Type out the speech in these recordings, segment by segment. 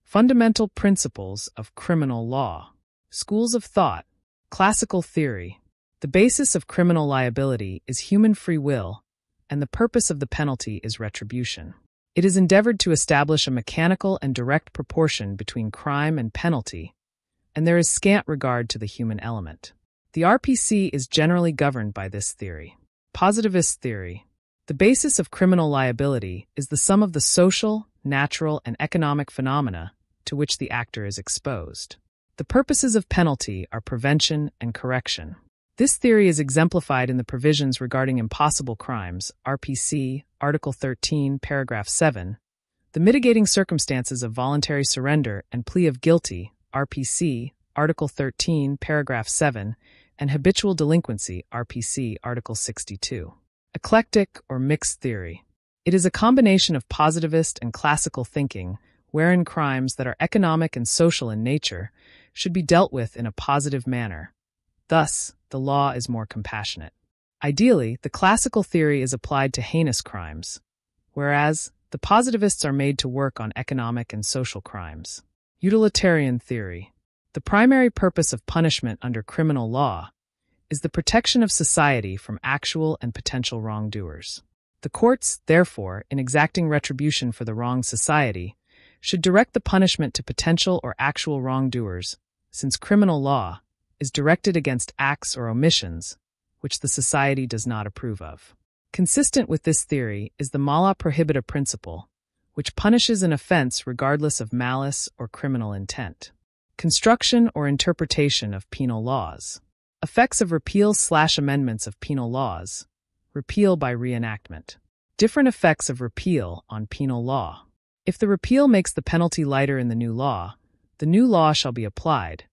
Fundamental principles of criminal law. Schools of thought. Classical theory. The basis of criminal liability is human free will, and the purpose of the penalty is retribution. It is endeavored to establish a mechanical and direct proportion between crime and penalty, and there is scant regard to the human element. The RPC is generally governed by this theory. Positivist theory. The basis of criminal liability is the sum of the social, natural, and economic phenomena to which the actor is exposed. The purposes of penalty are prevention and correction. This theory is exemplified in the provisions regarding impossible crimes, RPC, Article 13, Paragraph 7, the mitigating circumstances of voluntary surrender and plea of guilty, RPC, Article 13, Paragraph 7, and habitual delinquency, RPC, Article 62. Eclectic or mixed theory. It is a combination of positivist and classical thinking, wherein crimes that are economic and social in nature should be dealt with in a positive manner. Thus, the law is more compassionate. Ideally, the classical theory is applied to heinous crimes, whereas the positivists are made to work on economic and social crimes. Utilitarian theory. The primary purpose of punishment under criminal law is the protection of society from actual and potential wrongdoers. The courts, therefore, in exacting retribution for the wronged society, should direct the punishment to potential or actual wrongdoers, since criminal law is directed against acts or omissions which the society does not approve of. Consistent with this theory is the mala prohibita principle, which punishes an offense regardless of malice or criminal intent. Construction or interpretation of penal laws. Effects of repeal/amendments of penal laws. Repeal by reenactment. Different effects of repeal on penal law. If the repeal makes the penalty lighter in the new law shall be applied,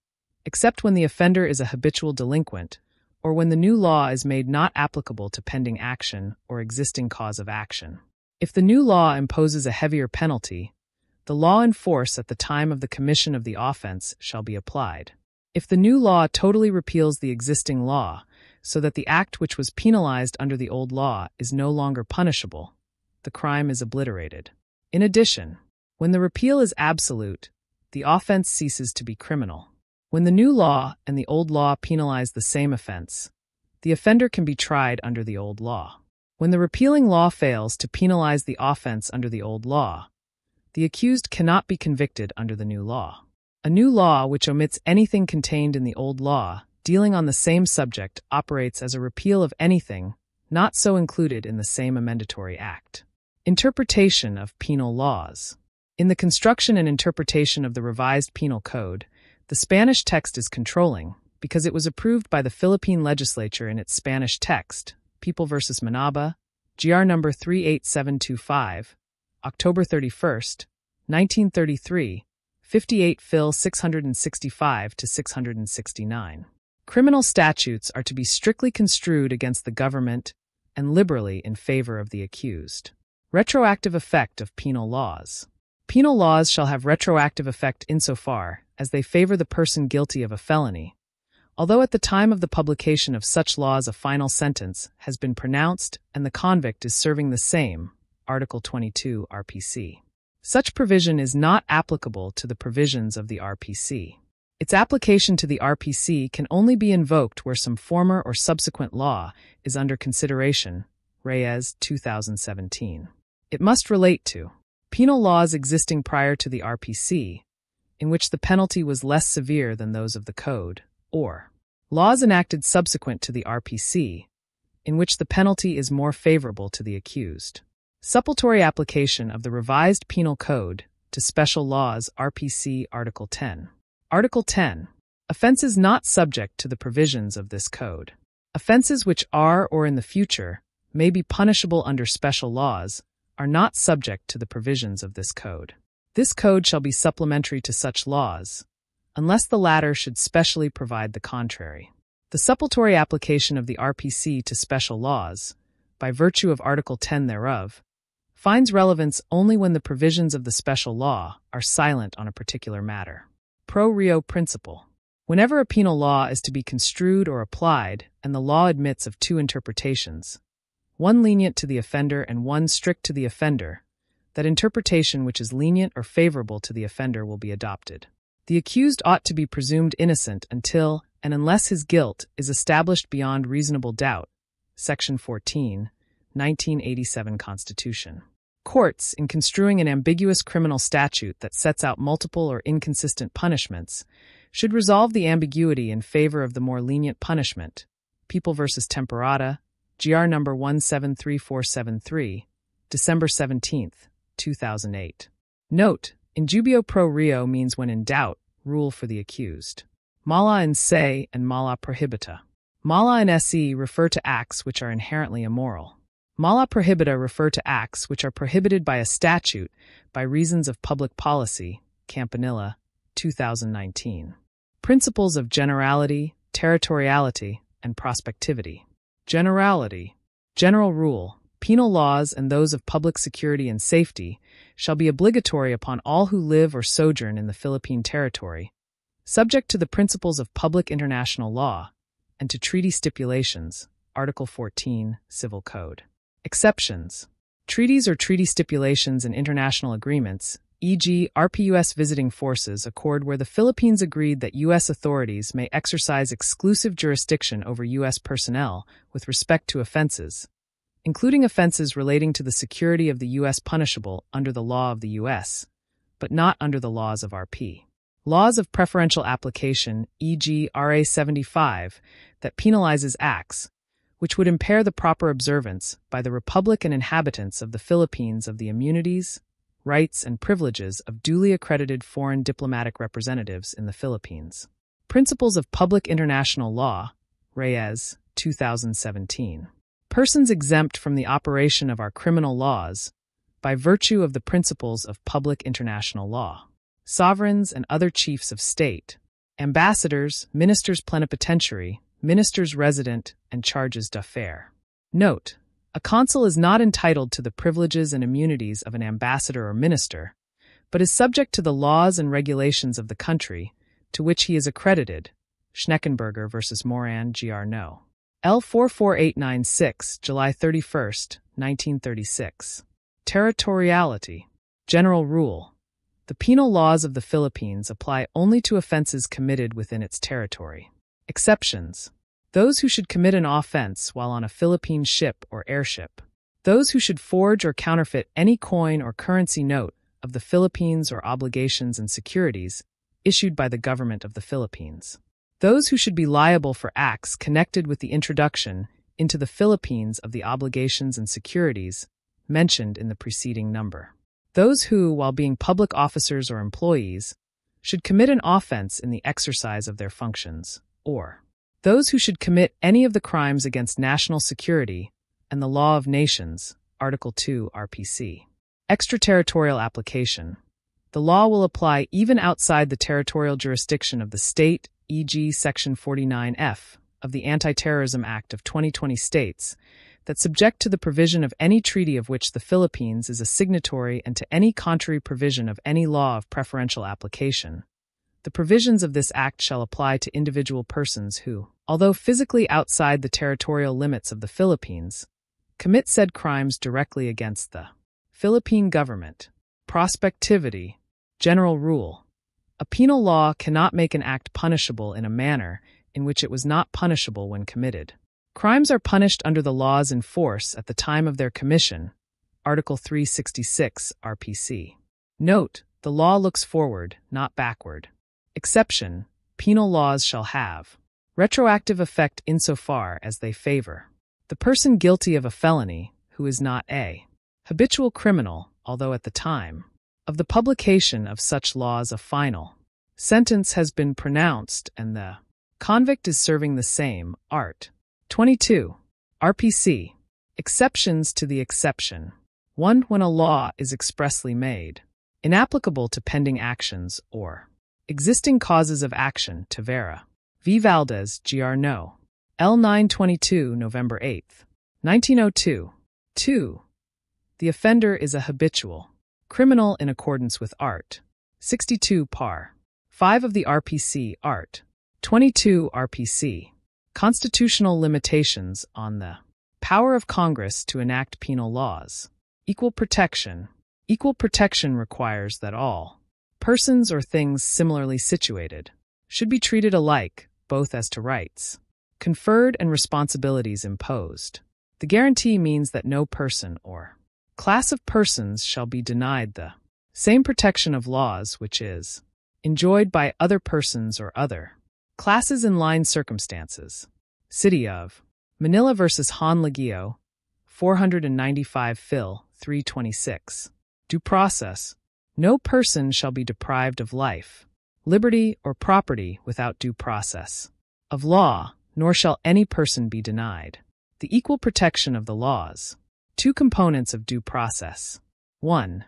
except when the offender is a habitual delinquent, or when the new law is made not applicable to pending action or existing cause of action. If the new law imposes a heavier penalty, the law in force at the time of the commission of the offense shall be applied. If the new law totally repeals the existing law, so that the act which was penalized under the old law is no longer punishable, the crime is obliterated. In addition, when the repeal is absolute, the offense ceases to be criminal. When the new law and the old law penalize the same offense, the offender can be tried under the old law. When the repealing law fails to penalize the offense under the old law, the accused cannot be convicted under the new law. A new law which omits anything contained in the old law dealing on the same subject operates as a repeal of anything not so included in the same amendatory act. Interpretation of penal laws. In the construction and interpretation of the Revised Penal Code, the Spanish text is controlling because it was approved by the Philippine legislature in its Spanish text, People v. Manaba, GR number 38725, October 31st, 1933, 58 Phil 665 to 669. Criminal statutes are to be strictly construed against the government and liberally in favor of the accused. Retroactive effect of penal laws. Penal laws shall have retroactive effect insofar as they favor the person guilty of a felony, although at the time of the publication of such laws a final sentence has been pronounced and the convict is serving the same, Article 22 RPC. Such provision is not applicable to the provisions of the RPC. Its application to the RPC can only be invoked where some former or subsequent law is under consideration, Reyes 2017. It must relate to penal laws existing prior to the RPC, in which the penalty was less severe than those of the Code, or laws enacted subsequent to the RPC, in which the penalty is more favorable to the accused. Suppletory application of the Revised Penal Code to special laws RPC Article 10. Article 10. Offenses not subject to the provisions of this code. Offenses which are or in the future may be punishable under special laws are not subject to the provisions of this code. This code shall be supplementary to such laws, unless the latter should specially provide the contrary. The suppletory application of the RPC to special laws, by virtue of Article 10 thereof, finds relevance only when the provisions of the special law are silent on a particular matter. Pro reo principle. Whenever a penal law is to be construed or applied and the law admits of two interpretations, one lenient to the offender and one strict to the offender, that interpretation which is lenient or favorable to the offender will be adopted. The accused ought to be presumed innocent until and unless his guilt is established beyond reasonable doubt. Section 14, 1987 Constitution. Courts, in construing an ambiguous criminal statute that sets out multiple or inconsistent punishments, should resolve the ambiguity in favor of the more lenient punishment. People v. Temperata, GR number 173473, December 17, 2008. Note: in dubio pro reo means when in doubt, rule for the accused. Mala in se and mala prohibita. Mala and se refer to acts which are inherently immoral. Mala prohibita refer to acts which are prohibited by a statute by reasons of public policy. Campanilla, 2019. Principles of generality, territoriality, and prospectivity. Generality. General rule. Penal laws and those of public security and safety shall be obligatory upon all who live or sojourn in the Philippine territory, subject to the principles of public international law, and to treaty stipulations, Article 14, Civil Code. Exceptions. Treaties or treaty stipulations and international agreements, e.g., RPUS visiting forces accord where the Philippines agreed that U.S. authorities may exercise exclusive jurisdiction over U.S. personnel with respect to offenses, including offenses relating to the security of the U.S. punishable under the law of the U.S., but not under the laws of RP. Laws of preferential application, e.g., RA 75, that penalizes acts which would impair the proper observance by the Republic and inhabitants of the Philippines of the immunities, rights, and privileges of duly accredited foreign diplomatic representatives in the Philippines. Principles of Public International Law, Reyes, 2017. Persons exempt from the operation of our criminal laws by virtue of the principles of public international law. Sovereigns and other chiefs of state, ambassadors, ministers plenipotentiary, ministers resident, and charges d'affaires. Note: a consul is not entitled to the privileges and immunities of an ambassador or minister, but is subject to the laws and regulations of the country to which he is accredited. Schneckenberger v. Moran Gr. No. L. 44896, July 31, 1936. Territoriality. General rule. The penal laws of the Philippines apply only to offenses committed within its territory. Exceptions. Those who should commit an offense while on a Philippine ship or airship. Those who should forge or counterfeit any coin or currency note of the Philippines or obligations and securities issued by the government of the Philippines. Those who should be liable for acts connected with the introduction into the Philippines of the obligations and securities mentioned in the preceding number. Those who, while being public officers or employees, should commit an offense in the exercise of their functions, or those who should commit any of the crimes against national security and the law of nations, Article 2 RPC. Extraterritorial application. The law will apply even outside the territorial jurisdiction of the state, e.g. Section 49F of the Anti-Terrorism Act of 2020 states that subject to the provision of any treaty of which the Philippines is a signatory and to any contrary provision of any law of preferential application. The provisions of this act shall apply to individual persons who, although physically outside the territorial limits of the Philippines, commit said crimes directly against the Philippine government. Prospectivity. General rule. A penal law cannot make an act punishable in a manner in which it was not punishable when committed. Crimes are punished under the laws in force at the time of their commission, Article 366 RPC. Note: the law looks forward, not backward. Exception: penal laws shall have retroactive effect insofar as they favor the person guilty of a felony who is not a habitual criminal, although at the time of the publication of such laws a final sentence has been pronounced and the convict is serving the same, art. 22. RPC. Exceptions to the exception. 1. When a law is expressly made inapplicable to pending actions or existing causes of action to vera. V. Valdez, Gr. No. L. 922, November 8, 1902. 2. The offender is a habitual criminal in accordance with Art. 62 Par. 5 of the RPC, Art. 22 RPC. Constitutional limitations on the power of Congress to enact penal laws. Equal protection. Equal protection requires that all persons or things similarly situated should be treated alike, both as to rights conferred and responsibilities imposed. The guarantee means that no person or class of persons shall be denied the same protection of laws which is enjoyed by other persons or other classes in line circumstances. City of Manila versus Han Legio, 495 Phil. 326. Due process. No person shall be deprived of life, liberty, or property without due process of law, nor shall any person be denied the equal protection of the laws. Two components of due process. 1.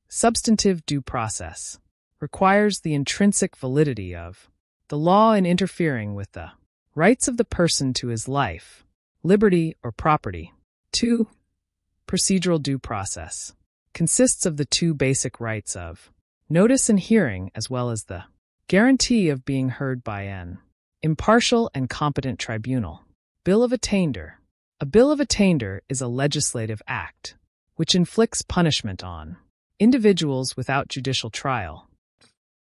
Substantive due process requires the intrinsic validity of the law in interfering with the rights of the person to his life, liberty, or property. 2. Procedural due process consists of the two basic rights of notice and hearing as well as the guarantee of being heard by an impartial and competent tribunal. Bill of Attainder. A bill of attainder is a legislative act which inflicts punishment on individuals without judicial trial.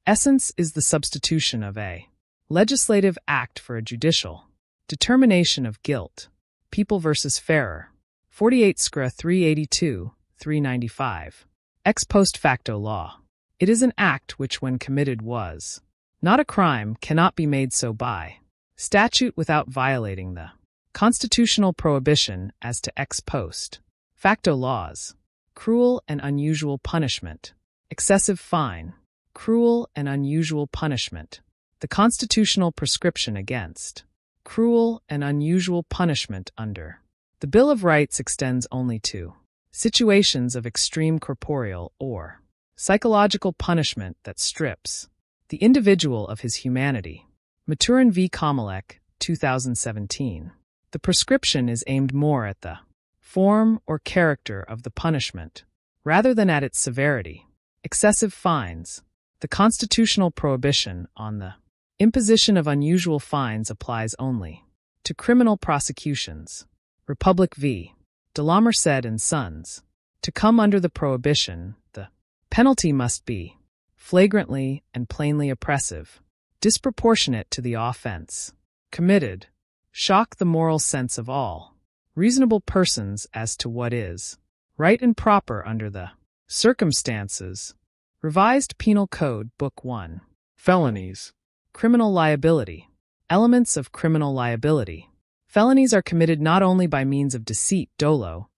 Essence is the substitution of a legislative act for a judicial determination of guilt. People v. Ferrer, 48 Scra 382, 395. Ex post facto law. It is an act which, when committed, was not a crime, cannot be made so by statute without violating the constitutional prohibition as to ex post facto laws. Cruel and unusual punishment. Excessive fine. Cruel and unusual punishment. The constitutional prescription against cruel and unusual punishment under the Bill of Rights extends only to situations of extreme corporeal or psychological punishment that strips the individual of his humanity. Maturin v. Kamalek, 2017. The prescription is aimed more at the form or character of the punishment, rather than at its severity. Excessive fines. The constitutional prohibition on the imposition of unusual fines applies only to criminal prosecutions. Republic v. De la Merced and Sons. To come under the prohibition, the penalty must be flagrantly and plainly oppressive, disproportionate to the offense committed, shock the moral sense of all reasonable persons as to what is right and proper under the circumstances. Revised Penal Code, Book 1. Felonies. Criminal liability. Elements of criminal liability. Felonies are committed not only by means of deceit, dolo,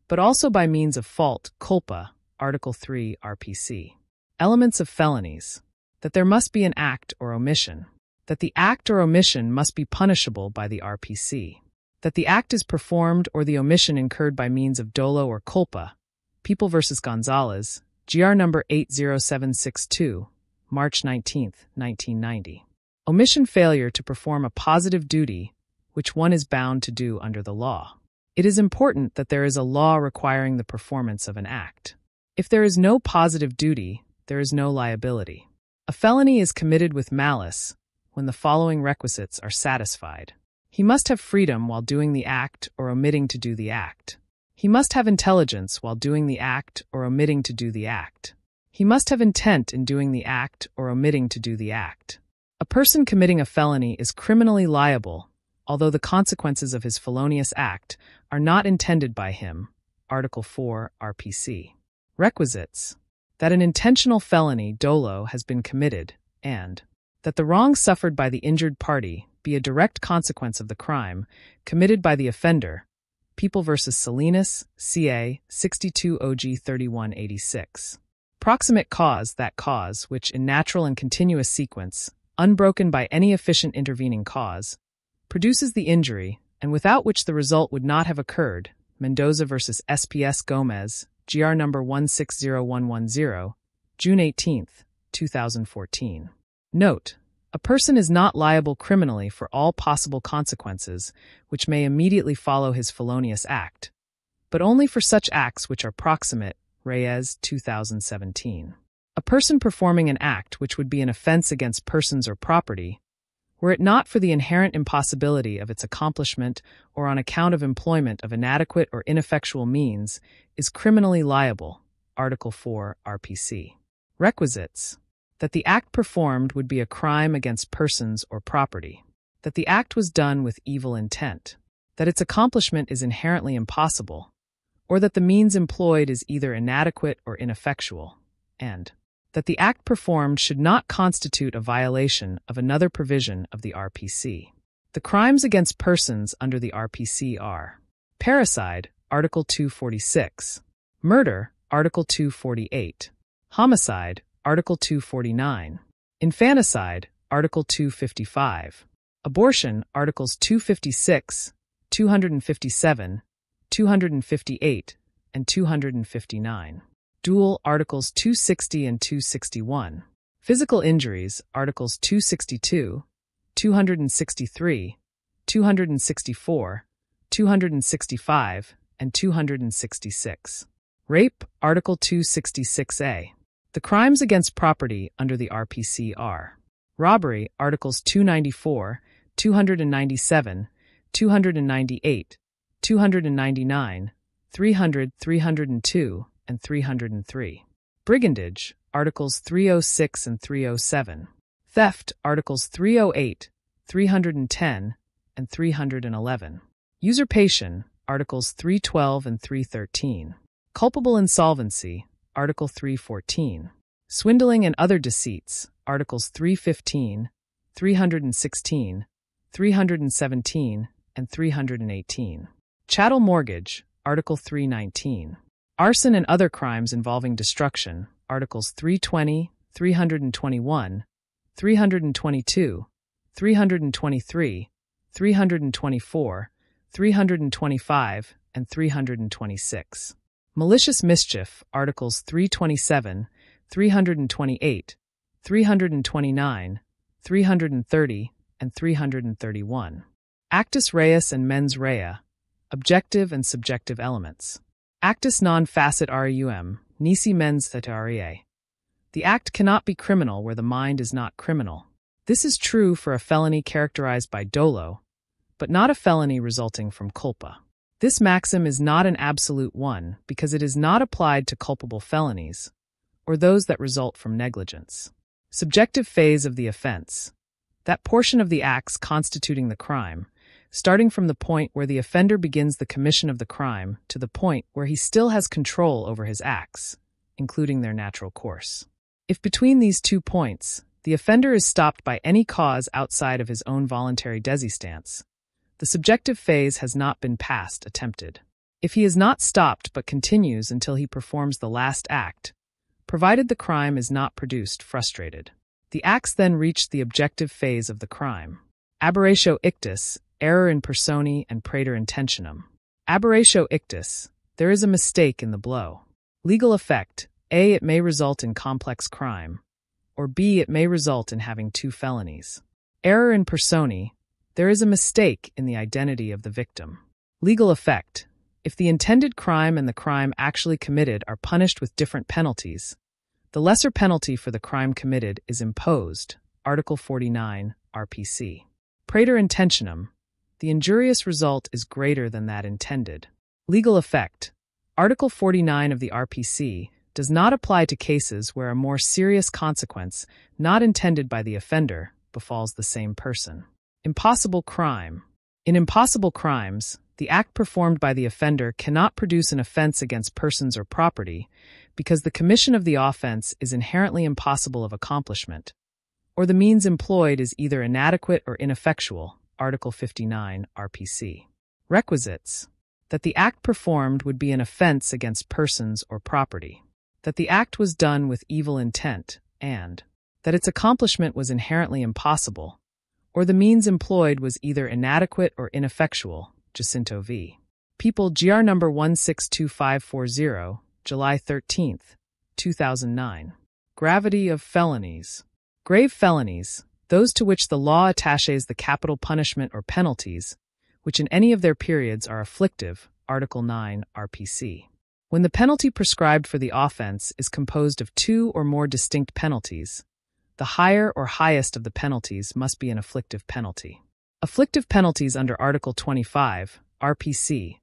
but also by means of fault, culpa, Article 3 RPC. Elements of felonies. That there must be an act or omission. That the act or omission must be punishable by the RPC. That the act is performed or the omission incurred by means of dolo or culpa. People v. Gonzalez, GR number 80762, March 19, 1990. Omission failure to perform a positive duty which one is bound to do under the law. It is important that there is a law requiring the performance of an act. If there is no positive duty, there is no liability. A felony is committed with malice when the following requisites are satisfied. He must have freedom while doing the act or omitting to do the act. He must have intelligence while doing the act or omitting to do the act. He must have intent in doing the act or omitting to do the act. A person committing a felony is criminally liable, although the consequences of his felonious act are not intended by him. Article 4 RPC. Requisites. That an intentional felony, dolo, has been committed, and that the wrong suffered by the injured party be a direct consequence of the crime committed by the offender. People v. Salinas, CA, 62 OG 3186. Proximate cause, that cause which, in natural and continuous sequence, unbroken by any efficient intervening cause, produces the injury, and without which the result would not have occurred. Mendoza v. SPS Gomez, GR number 160110, June 18, 2014. Note: a person is not liable criminally for all possible consequences which may immediately follow his felonious act, but only for such acts which are proximate. Reyes, 2017. A person performing an act which would be an offense against persons or property, were it not for the inherent impossibility of its accomplishment or on account of employment of inadequate or ineffectual means, is criminally liable. Article 4 RPC. Requisites: that the act performed would be a crime against persons or property, that the act was done with evil intent, that its accomplishment is inherently impossible, or that the means employed is either inadequate or ineffectual, and that the act performed should not constitute a violation of another provision of the RPC. The crimes against persons under the RPC are parricide, Article 246, murder, Article 248, homicide, Article 249, infanticide, Article 255, abortion, Articles 256, 257, 258, and 259. Duel, Articles 260 and 261. Physical injuries, Articles 262, 263, 264, 265, and 266. Rape, Article 266A. The crimes against property under the RPC are robbery, Articles 294, 297, 298, 299, 300, 302, and 303. Brigandage, Articles 306 and 307. Theft, Articles 308, 310, and 311. Usurpation, Articles 312 and 313. Culpable insolvency, Article 314. Swindling and other deceits, Articles 315, 316, 317, and 318. Chattel mortgage, Article 319. Arson and other crimes involving destruction, Articles 320, 321, 322, 323, 324, 325, and 326. Malicious mischief, Articles 327, 328, 329, 330, and 331. Actus reus and mens rea, objective and subjective elements. Actus non facit reum, nisi mens thetarie. The act cannot be criminal where the mind is not criminal. This is true for a felony characterized by dolo, but not a felony resulting from culpa. This maxim is not an absolute one because it is not applied to culpable felonies, or those that result from negligence. Subjective phase of the offense. That portion of the acts constituting the crime, starting from the point where the offender begins the commission of the crime to the point where he still has control over his acts, including their natural course. If between these 2 points, the offender is stopped by any cause outside of his own voluntary desistance, the subjective phase has not been passed attempted. If he is not stopped but continues until he performs the last act, provided the crime is not produced frustrated, the acts then reach the objective phase of the crime. Aberratio ictus, error in persone and praeter intentionem. Aberratio ictus, there is a mistake in the blow. Legal effect, A, it may result in complex crime, or B, it may result in having 2 felonies. Error in persone, there is a mistake in the identity of the victim. Legal effect, if the intended crime and the crime actually committed are punished with different penalties, the lesser penalty for the crime committed is imposed, Article 49, RPC. Praeter intentionem, the injurious result is greater than that intended. Legal effect, Article 49 of the RPC does not apply to cases where a more serious consequence, not intended by the offender, befalls the same person. Impossible crime. In impossible crimes, the act performed by the offender cannot produce an offense against persons or property because the commission of the offense is inherently impossible of accomplishment, or the means employed is either inadequate or ineffectual, Article 59 RPC. Requisites: that the act performed would be an offense against persons or property, that the act was done with evil intent, and that its accomplishment was inherently impossible, or the means employed was either inadequate or ineffectual, Jacinto v. People GR number 162540, July 13, 2009. Gravity of felonies. Grave felonies, those to which the law attaches the capital punishment or penalties, which in any of their periods are afflictive, Article 9 RPC. When the penalty prescribed for the offense is composed of 2 or more distinct penalties, the higher or highest of the penalties must be an afflictive penalty. Afflictive penalties under Article 25, RPC,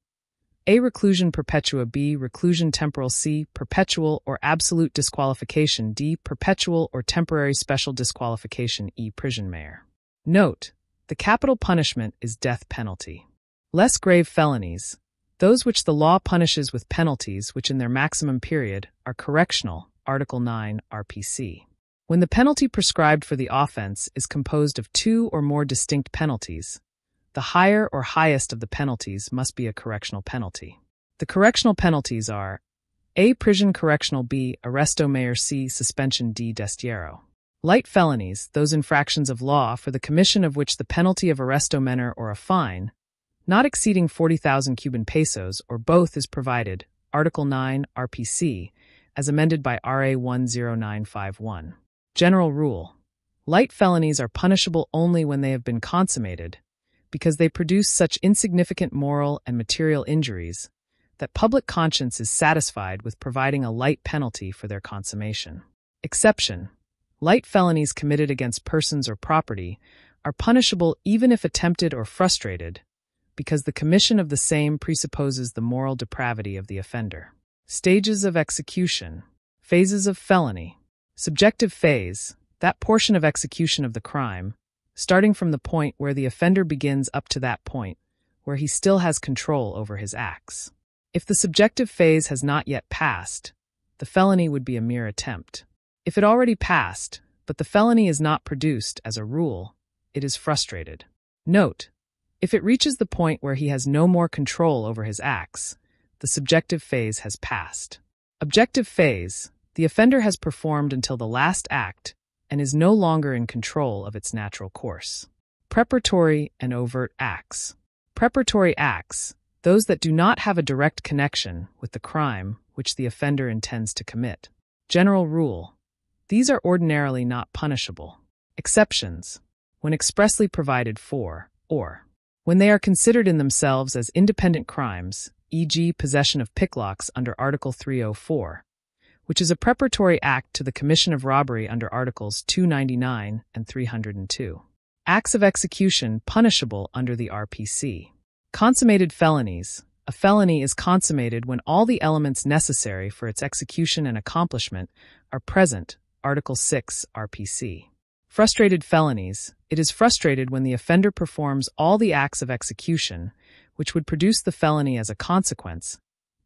A. Reclusion perpetua. B. Reclusion temporal. C. Perpetual or absolute disqualification. D. Perpetual or temporary special disqualification. E. Prison mayor. Note: the capital punishment is death penalty. Less grave felonies, those which the law punishes with penalties which in their maximum period are correctional, Article 9 RPC. When the penalty prescribed for the offense is composed of two or more distinct penalties, the higher or highest of the penalties must be a correctional penalty. The correctional penalties are A. Prison correctional. B. Arresto mayor. C. Suspension. D. Destierro. Light felonies, those infractions of law for the commission of which the penalty of arresto menor or a fine, not exceeding 40,000 Cuban pesos or both is provided, Article 9 RPC, as amended by RA 10951. General rule: light felonies are punishable only when they have been consummated, because they produce such insignificant moral and material injuries that public conscience is satisfied with providing a light penalty for their consummation. Exception: light felonies committed against persons or property are punishable even if attempted or frustrated, because the commission of the same presupposes the moral depravity of the offender. Stages of execution. Phases of felony. Subjective phase, that portion of execution of the crime, starting from the point where the offender begins up to that point where he still has control over his acts. If the subjective phase has not yet passed, the felony would be a mere attempt. If it already passed, but the felony is not produced, as a rule, it is frustrated. Note: if it reaches the point where he has no more control over his acts, the subjective phase has passed. Objective phase, the offender has performed until the last act and is no longer in control of its natural course. Preparatory and overt acts. Preparatory acts, those that do not have a direct connection with the crime which the offender intends to commit. General rule: these are ordinarily not punishable. Exceptions: when expressly provided for, or when they are considered in themselves as independent crimes, e.g. possession of picklocks under Article 304, which is a preparatory act to the commission of robbery under Articles 299 and 302. Acts of execution punishable under the RPC. Consummated felonies. A felony is consummated when all the elements necessary for its execution and accomplishment are present, Article 6 RPC. Frustrated felonies. It is frustrated when the offender performs all the acts of execution which would produce the felony as a consequence,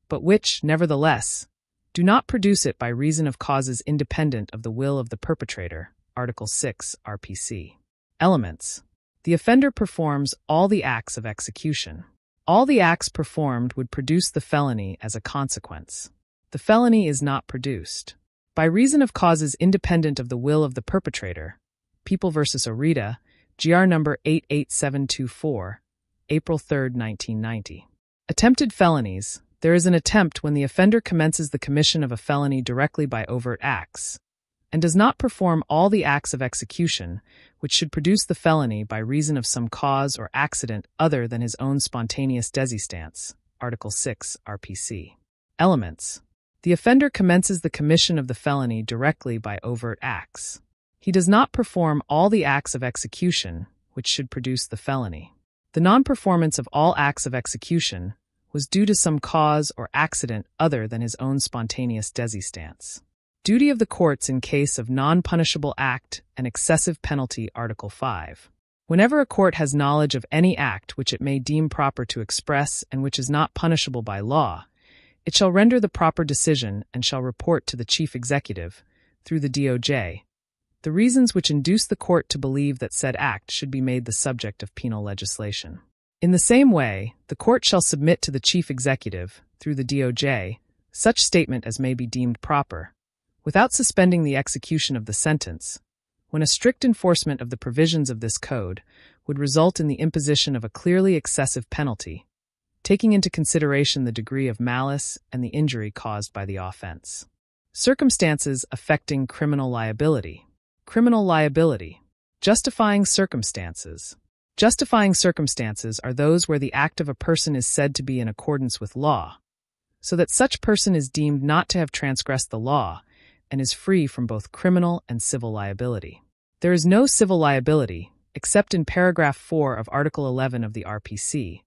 but which, nevertheless, do not produce it by reason of causes independent of the will of the perpetrator, Article 6 RPC. Elements. The offender performs all the acts of execution. All the acts performed would produce the felony as a consequence. The felony is not produced by reason of causes independent of the will of the perpetrator. People v. Orita, GR number 88724, April 3, 1990. Attempted felonies. There is an attempt when the offender commences the commission of a felony directly by overt acts, and does not perform all the acts of execution which should produce the felony by reason of some cause or accident other than his own spontaneous desistance, Article 6 RPC. Elements. The offender commences the commission of the felony directly by overt acts. He does not perform all the acts of execution which should produce the felony. The non-performance of all acts of execution was due to some cause or accident other than his own spontaneous desistance. Duty of the courts in case of non-punishable act and excessive penalty, Article 5. Whenever a court has knowledge of any act which it may deem proper to express and which is not punishable by law, it shall render the proper decision and shall report to the Chief Executive, through the DOJ, the reasons which induce the court to believe that said act should be made the subject of penal legislation. In the same way, the court shall submit to the Chief Executive, through the DOJ, such statement as may be deemed proper, without suspending the execution of the sentence, when a strict enforcement of the provisions of this code would result in the imposition of a clearly excessive penalty, taking into consideration the degree of malice and the injury caused by the offense. Circumstances affecting criminal liability. Criminal liability. Justifying circumstances. Justifying circumstances are those where the act of a person is said to be in accordance with law, so that such person is deemed not to have transgressed the law and is free from both criminal and civil liability. There is no civil liability, except in paragraph 4 of Article 11 of the RPC,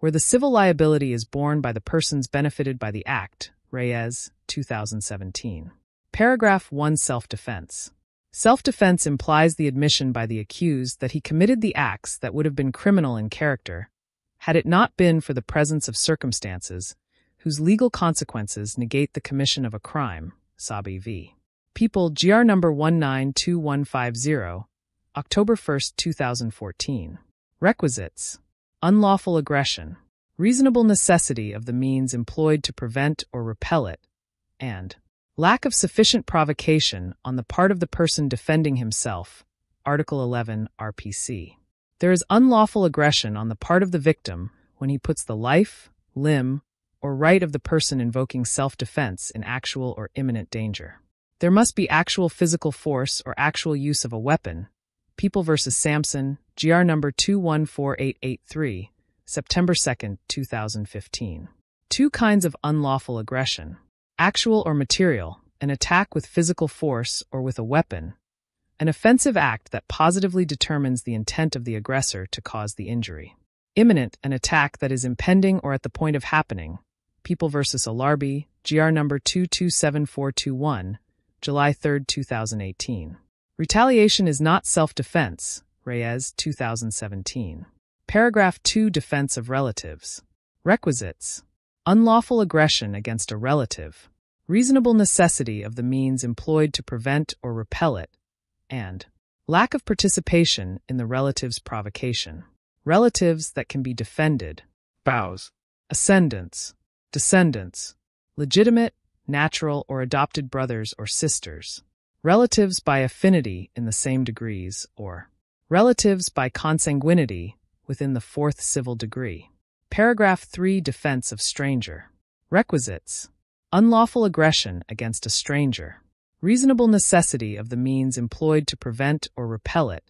where the civil liability is borne by the persons benefited by the act, Reyes, 2017. Paragraph 1. Self-defense. Self-defense implies the admission by the accused that he committed the acts that would have been criminal in character, had it not been for the presence of circumstances whose legal consequences negate the commission of a crime, Sabi v. People, GR number 192150, October 1, 2014. Requisites: unlawful aggression, reasonable necessity of the means employed to prevent or repel it, and lack of sufficient provocation on the part of the person defending himself, Article 11 RPC. There is unlawful aggression on the part of the victim when he puts the life, limb, or right of the person invoking self-defense in actual or imminent danger. There must be actual physical force or actual use of a weapon. People v. Sampson, GR number 214883, September 2, 2015. Two kinds of unlawful aggression: actual or material, an attack with physical force or with a weapon, an offensive act that positively determines the intent of the aggressor to cause the injury. Imminent, an attack that is impending or at the point of happening. People v. Alarbi, GR number 227421, July 3, 2018. Retaliation is not self-defense, Reyes, 2017. Paragraph 2. Defense of relatives. Requisites: unlawful aggression against a relative, reasonable necessity of the means employed to prevent or repel it, and lack of participation in the relative's provocation. Relatives that can be defended: spouse, ascendants, descendants, legitimate, natural, or adopted brothers or sisters, relatives by affinity in the same degrees, or relatives by consanguinity within the fourth civil degree. Paragraph 3. Defense of stranger. Requisites: unlawful aggression against a stranger, reasonable necessity of the means employed to prevent or repel it,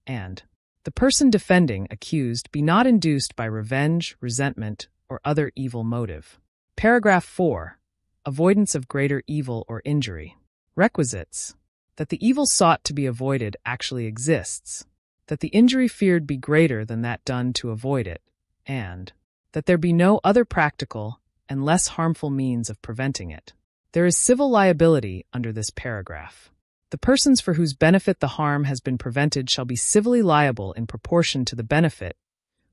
and the person defending accused be not induced by revenge, resentment, or other evil motive. Paragraph 4. Avoidance of greater evil or injury. Requisites: that the evil sought to be avoided actually exists, that the injury feared be greater than that done to avoid it, and that there be no other practical and less harmful means of preventing it. There is civil liability under this paragraph. The persons for whose benefit the harm has been prevented shall be civilly liable in proportion to the benefit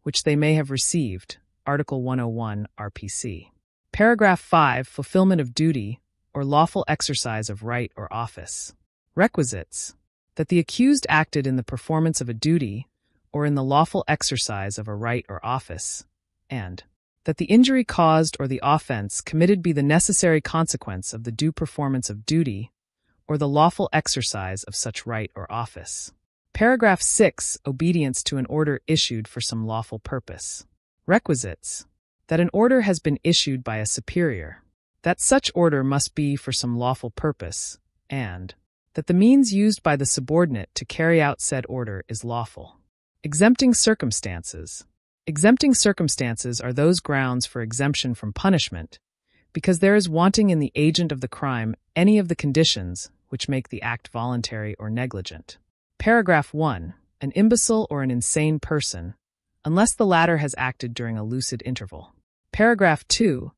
which they may have received, Article 101 RPC. Paragraph 5. Fulfillment of duty or lawful exercise of right or office. Requisites: that the accused acted in the performance of a duty or in the lawful exercise of a right or office, and that the injury caused or the offense committed be the necessary consequence of the due performance of duty or the lawful exercise of such right or office. Paragraph 6. Obedience to an order issued for some lawful purpose. Requisites: that an order has been issued by a superior, that such order must be for some lawful purpose, and that the means used by the subordinate to carry out said order is lawful. Exempting circumstances. Exempting circumstances are those grounds for exemption from punishment, because there is wanting in the agent of the crime any of the conditions which make the act voluntary or negligent. Paragraph 1. An imbecile or an insane person, unless the latter has acted during a lucid interval. Paragraph 2.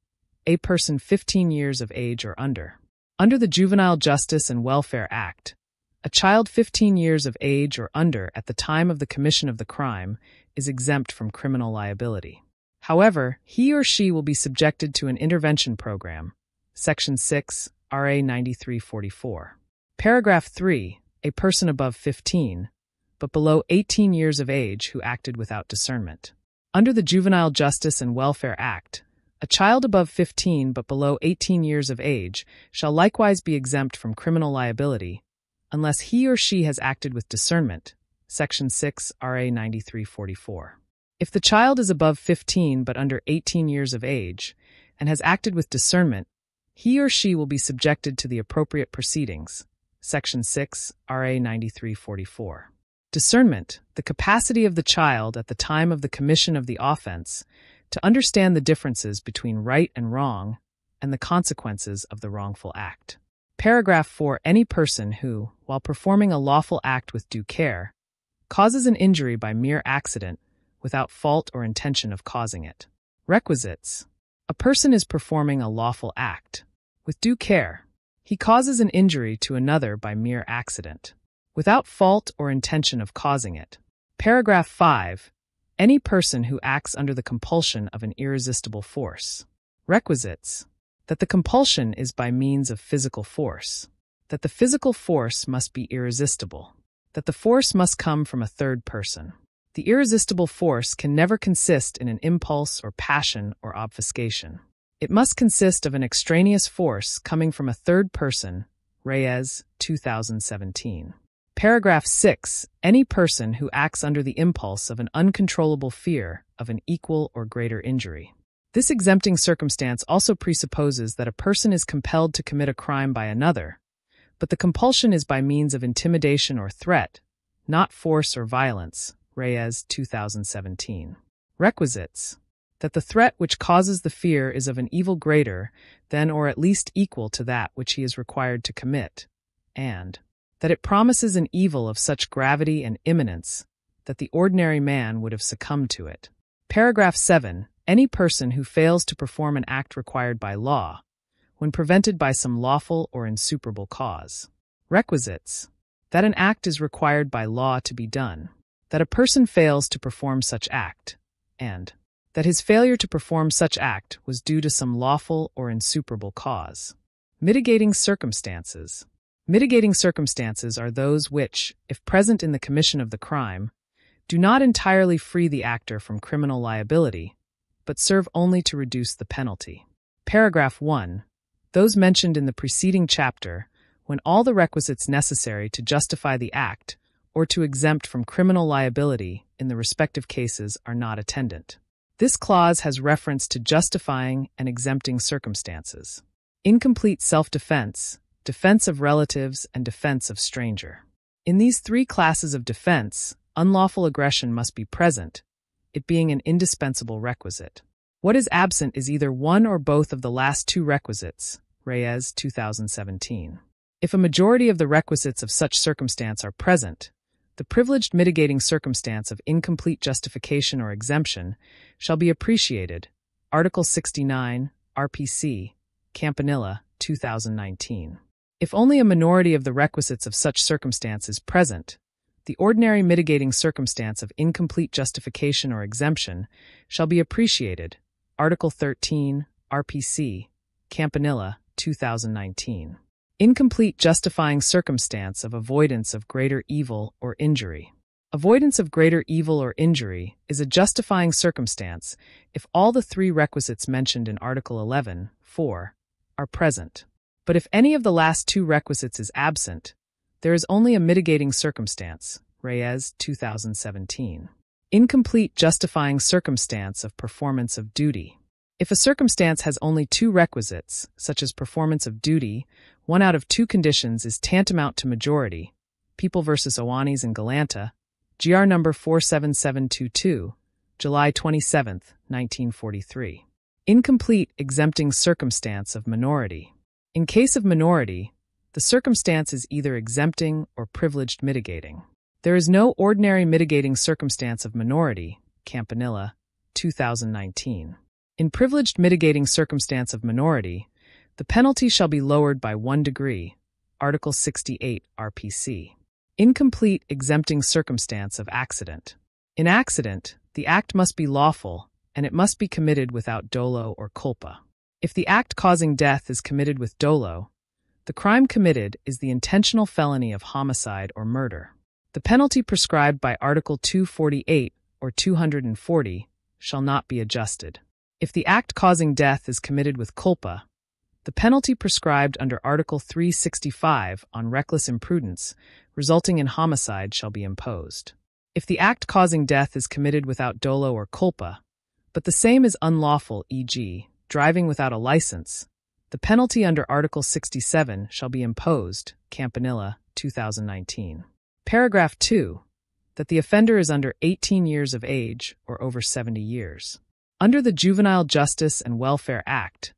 A person 15 years of age or under. Under the Juvenile Justice and Welfare Act, a child 15 years of age or under at the time of the commission of the crime is exempt from criminal liability. However, he or she will be subjected to an intervention program, Section 6, RA 9344. Paragraph 3. A person above 15, but below 18 years of age who acted without discernment. Under the Juvenile Justice and Welfare Act, a child above 15 but below 18 years of age shall likewise be exempt from criminal liability unless he or she has acted with discernment, Section 6, RA 9344. If the child is above 15 but under 18 years of age and has acted with discernment, he or she will be subjected to the appropriate proceedings, Section 6, RA 9344. Discernment: the capacity of the child at the time of the commission of the offense to understand the differences between right and wrong and the consequences of the wrongful act. Paragraph 4. Any person who, while performing a lawful act with due care, causes an injury by mere accident without fault or intention of causing it. Requisites. A person is performing a lawful act. With due care, he causes an injury to another by mere accident, without fault or intention of causing it. Paragraph 5. Any person who acts under the compulsion of an irresistible force. Requisites. That the compulsion is by means of physical force. That the physical force must be irresistible. That the force must come from a third person. The irresistible force can never consist in an impulse or passion or obfuscation. It must consist of an extraneous force coming from a third person. Reyes, 2017. Paragraph 6. Any person who acts under the impulse of an uncontrollable fear of an equal or greater injury. This exempting circumstance also presupposes that a person is compelled to commit a crime by another, but the compulsion is by means of intimidation or threat, not force or violence. Reyes, 2017. Requisites. That the threat which causes the fear is of an evil greater than or at least equal to that which he is required to commit, and that it promises an evil of such gravity and imminence that the ordinary man would have succumbed to it. Paragraph 7. Any person who fails to perform an act required by law, when prevented by some lawful or insuperable cause. Requisites. That an act is required by law to be done. That a person fails to perform such act, and that his failure to perform such act was due to some lawful or insuperable cause. Mitigating circumstances. Mitigating circumstances are those which, if present in the commission of the crime, do not entirely free the actor from criminal liability, but serve only to reduce the penalty. Paragraph 1. Those mentioned in the preceding chapter, when all the requisites necessary to justify the act or to exempt from criminal liability in the respective cases are not attendant. This clause has reference to justifying and exempting circumstances. Incomplete self-defense, defense of relatives, and defense of stranger. In these three classes of defense, unlawful aggression must be present, it being an indispensable requisite. What is absent is either one or both of the last two requisites. Reyes, 2017. If a majority of the requisites of such circumstance are present, the privileged mitigating circumstance of incomplete justification or exemption shall be appreciated. Article 69, RPC, Campanilla, 2019. If only a minority of the requisites of such circumstance is present, the ordinary mitigating circumstance of incomplete justification or exemption shall be appreciated. Article 13, RPC, Campanilla, 2019. Incomplete justifying circumstance of avoidance of greater evil or injury. Avoidance of greater evil or injury is a justifying circumstance if all the three requisites mentioned in Article 11(4) are present. But if any of the last two requisites is absent, there is only a mitigating circumstance. Reyes, 2017. Incomplete justifying circumstance of performance of duty. If a circumstance has only two requisites, such as performance of duty, one out of two conditions is tantamount to majority. People v. Owanes and Galanta, GR number 47722, July 27, 1943. Incomplete exempting circumstance of minority. In case of minority, the circumstance is either exempting or privileged mitigating. There is no ordinary mitigating circumstance of minority. Campanilla, 2019. In privileged mitigating circumstance of minority, the penalty shall be lowered by 1 degree. Article 68 RPC. Incomplete exempting circumstance of accident. In accident, the act must be lawful, and it must be committed without dolo or culpa. If the act causing death is committed with dolo, the crime committed is the intentional felony of homicide or murder. The penalty prescribed by Article 248 or 240 shall not be adjusted. If the act causing death is committed with culpa, the penalty prescribed under Article 365 on reckless imprudence resulting in homicide shall be imposed. If the act causing death is committed without dolo or culpa, but the same is unlawful, e.g., driving without a license, the penalty under Article 67 shall be imposed. Campanilla, 2019. Paragraph 2. That the offender is under 18 years of age or over 70 years. Under the Juvenile Justice and Welfare Act,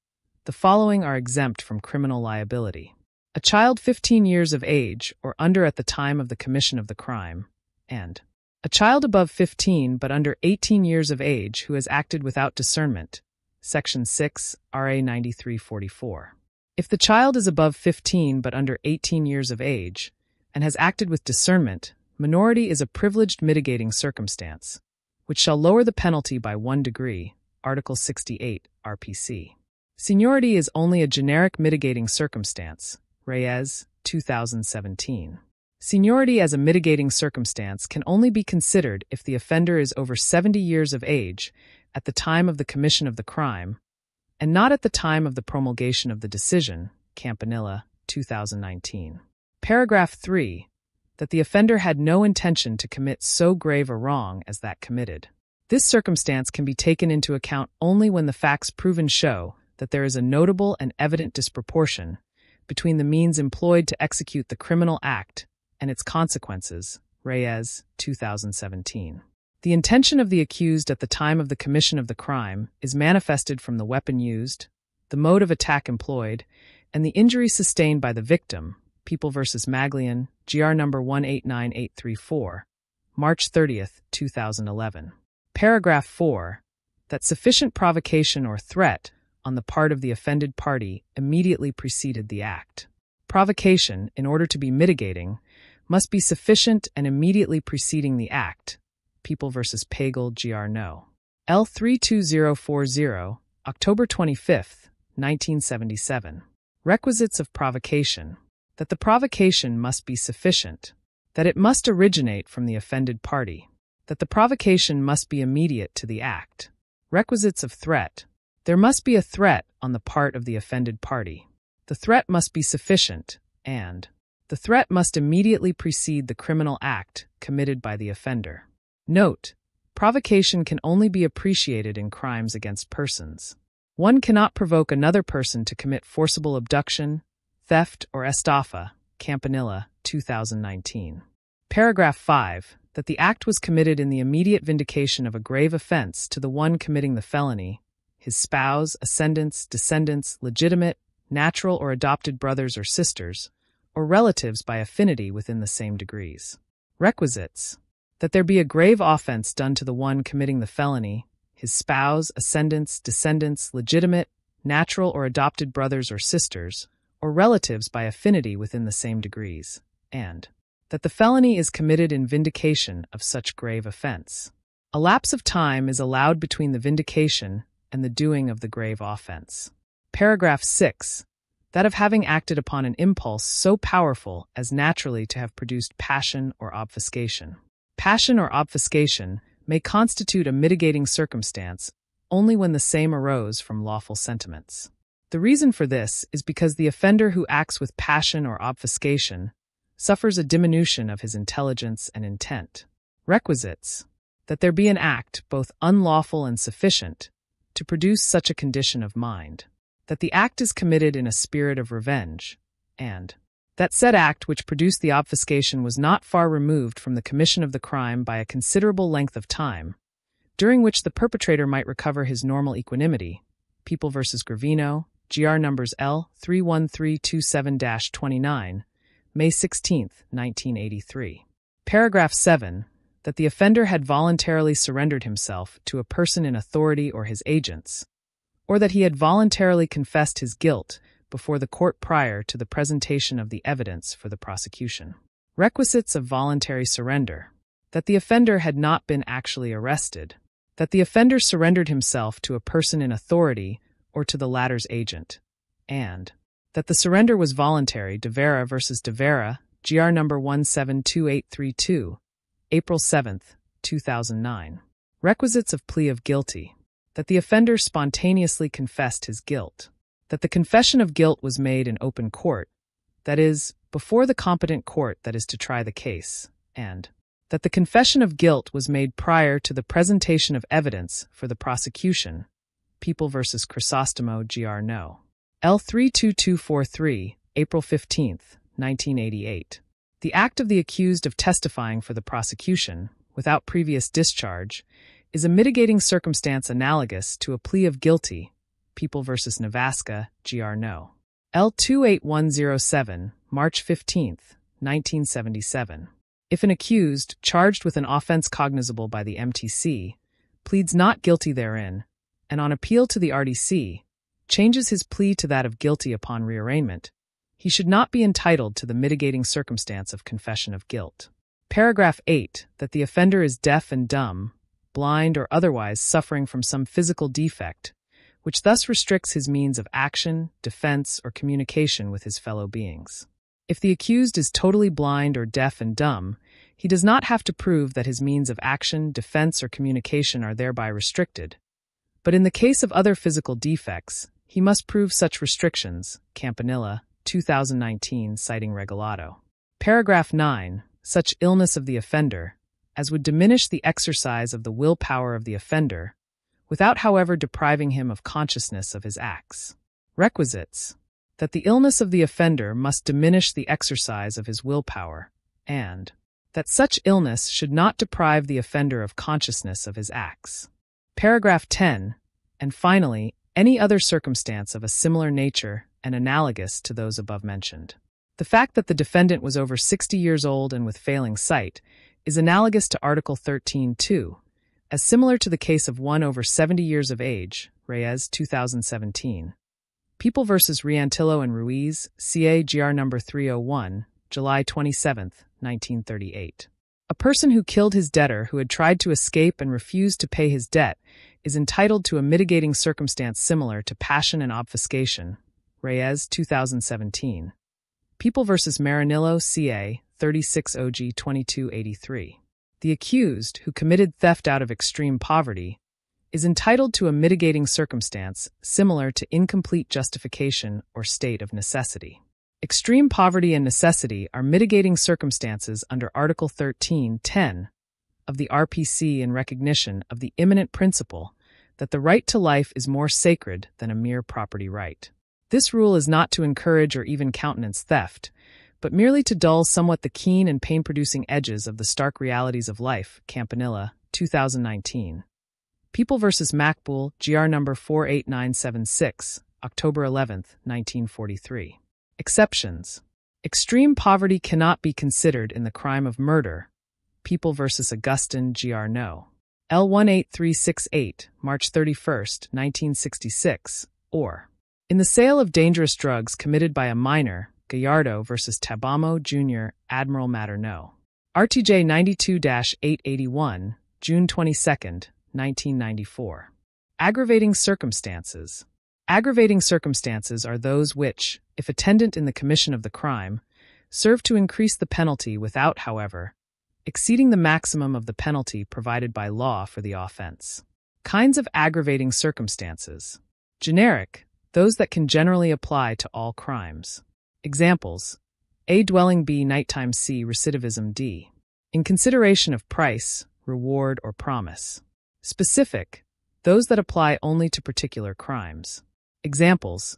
the following are exempt from criminal liability: a child 15 years of age or under at the time of the commission of the crime, and A child above 15 but under 18 years of age who has acted without discernment. Section 6, RA 9344. If the child is above 15 but under 18 years of age and has acted with discernment, minority is a privileged mitigating circumstance, which shall lower the penalty by 1 degree, Article 68, RPC. Seniority is only a generic mitigating circumstance, Reyes, 2017. Seniority as a mitigating circumstance can only be considered if the offender is over 70 years of age at the time of the commission of the crime, and not at the time of the promulgation of the decision, Campanilla, 2019. Paragraph 3. That the offender had no intention to commit so grave a wrong as that committed. This circumstance can be taken into account only when the facts proven show that there is a notable and evident disproportion between the means employed to execute the criminal act and its consequences, Reyes, 2017. The intention of the accused at the time of the commission of the crime is manifested from the weapon used, the mode of attack employed, and the injury sustained by the victim, People v. Maglian, GR number 189834, March 30, 2011. Paragraph 4. That sufficient provocation or threat on the part of the offended party immediately preceded the act. Provocation, in order to be mitigating, must be sufficient and immediately preceding the act. People v. Pagel, GR No. L32040, October 25, 1977. Requisites of provocation. That the provocation must be sufficient. That it must originate from the offended party. That the provocation must be immediate to the act. Requisites of threat. There must be a threat on the part of the offended party. The threat must be sufficient, and the threat must immediately precede the criminal act committed by the offender. Note: provocation can only be appreciated in crimes against persons. One cannot provoke another person to commit forcible abduction, theft, or estafa, Campanilla, 2019. Paragraph 5. That the act was committed in the immediate vindication of a grave offense to the one committing the felony, his spouse, ascendants, descendants, legitimate, natural or adopted brothers or sisters, or relatives by affinity within the same degrees. Requisites: that there be a grave offense done to the one committing the felony, his spouse, ascendants, descendants, legitimate, natural or adopted brothers or sisters, or relatives by affinity within the same degrees, and that the felony is committed in vindication of such grave offense. A lapse of time is allowed between the vindication and the doing of the grave offense. Paragraph 6. That of having acted upon an impulse so powerful as naturally to have produced passion or obfuscation. Passion or obfuscation may constitute a mitigating circumstance only when the same arose from lawful sentiments. The reason for this is because the offender who acts with passion or obfuscation suffers a diminution of his intelligence and intent. Requisites: that there be an act both unlawful and sufficient to produce such a condition of mind, that the act is committed in a spirit of revenge, and that said act which produced the obfuscation was not far removed from the commission of the crime by a considerable length of time, during which the perpetrator might recover his normal equanimity. People v. Gravino, GR numbers L31327-29, May 16, 1983. Paragraph 7. That the offender had voluntarily surrendered himself to a person in authority or his agents, or that he had voluntarily confessed his guilt before the court prior to the presentation of the evidence for the prosecution. Requisites of voluntary surrender: that the offender had not been actually arrested, that the offender surrendered himself to a person in authority or to the latter's agent, and that the surrender was voluntary. De Vera v. De Vera, GR number 172832, April 7, 2009. Requisites of plea of guilty: that the offender spontaneously confessed his guilt, that the confession of guilt was made in open court, that is, before the competent court that is to try the case, and that the confession of guilt was made prior to the presentation of evidence for the prosecution. People v. Crisostomo, GR No. L32243, April 15, 1988. The act of the accused of testifying for the prosecution, without previous discharge, is a mitigating circumstance analogous to a plea of guilty. People v. Nevaska, GR No. L28107, March 15, 1977. If an accused, charged with an offense cognizable by the MTC, pleads not guilty therein, and on appeal to the RDC, changes his plea to that of guilty upon rearraignment, he should not be entitled to the mitigating circumstance of confession of guilt. Paragraph 8, that the offender is deaf and dumb, blind or otherwise suffering from some physical defect, which thus restricts his means of action, defense, or communication with his fellow beings. If the accused is totally blind or deaf and dumb, he does not have to prove that his means of action, defense, or communication are thereby restricted. But in the case of other physical defects, he must prove such restrictions, Campanilla, 2019, citing Regulato. Paragraph 9, such illness of the offender, as would diminish the exercise of the willpower of the offender, without however depriving him of consciousness of his acts. Requisites: that the illness of the offender must diminish the exercise of his willpower, and that such illness should not deprive the offender of consciousness of his acts. Paragraph 10, and finally, any other circumstance of a similar nature and analogous to those above mentioned. The fact that the defendant was over 60 years old and with failing sight is analogous to Article 13.2, as similar to the case of one over 70 years of age, Reyes, 2017. People v. Riantillo and Ruiz, CA GR No. 301, July 27, 1938. A person who killed his debtor who had tried to escape and refused to pay his debt is entitled to a mitigating circumstance similar to passion and obfuscation, Reyes, 2017. People v. Maranillo, CA 36 OG 2283. The accused, who committed theft out of extreme poverty, is entitled to a mitigating circumstance similar to incomplete justification or state of necessity. Extreme poverty and necessity are mitigating circumstances under Article 13.10 of the RPC in recognition of the imminent principle that the right to life is more sacred than a mere property right. This rule is not to encourage or even countenance theft, but merely to dull somewhat the keen and pain-producing edges of the stark realities of life, Campanilla, 2019. People v. Macbull, GR No. 48976, October 11, 1943. Exceptions. Extreme poverty cannot be considered in the crime of murder. People v. Augustin, GR No. L18368, March 31, 1966, or in the sale of dangerous drugs committed by a minor, Gallardo v. Tabamo, Jr., Admiral Matter No. RTJ 92-881, June 22, 1994. Aggravating circumstances. Aggravating circumstances are those which, if attendant in the commission of the crime, serve to increase the penalty without, however, exceeding the maximum of the penalty provided by law for the offense. Kinds of aggravating circumstances. Generic, those that can generally apply to all crimes. Examples: A. Dwelling, B. Nighttime, C. Recidivism, D. In consideration of price, reward, or promise. Specific, those that apply only to particular crimes. Examples: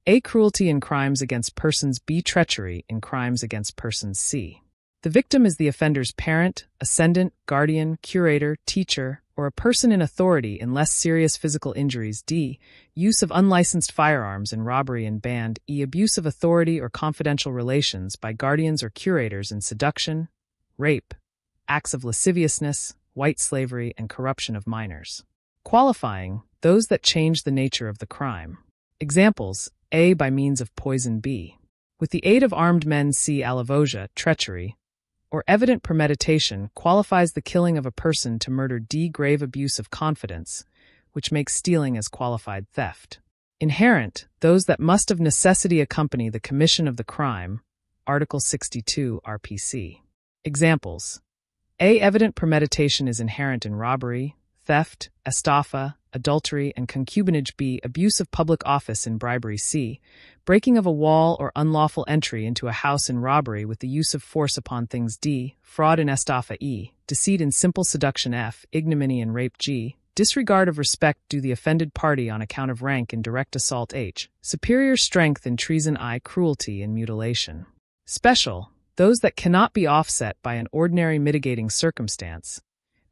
A. Cruelty in crimes against persons, B. Treachery in crimes against persons, C. The victim is the offender's parent, ascendant, guardian, curator, teacher, or a person in authority in less serious physical injuries, D. Use of unlicensed firearms in robbery and band, E. Abuse of authority or confidential relations by guardians or curators in seduction, rape, acts of lasciviousness, white slavery, and corruption of minors. Qualifying, those that change the nature of the crime. Examples: A. By means of poison, B. With the aid of armed men, C. Alavosia, treachery, or evident premeditation qualifies the killing of a person to murder, D. Grave abuse of confidence, which makes stealing as qualified theft. Inherent, those that must of necessity accompany the commission of the crime, Article 62 RPC. Examples: A. Evident premeditation is inherent in robbery, theft, estafa, adultery, and concubinage, B. Abuse of public office in bribery, C. Breaking of a wall or unlawful entry into a house in robbery with the use of force upon things, D. Fraud in estafa, E. Deceit in simple seduction, F. Ignominy in rape, G. Disregard of respect due the offended party on account of rank in direct assault, H. Superior strength in treason, I. Cruelty and mutilation. Special, those that cannot be offset by an ordinary mitigating circumstance,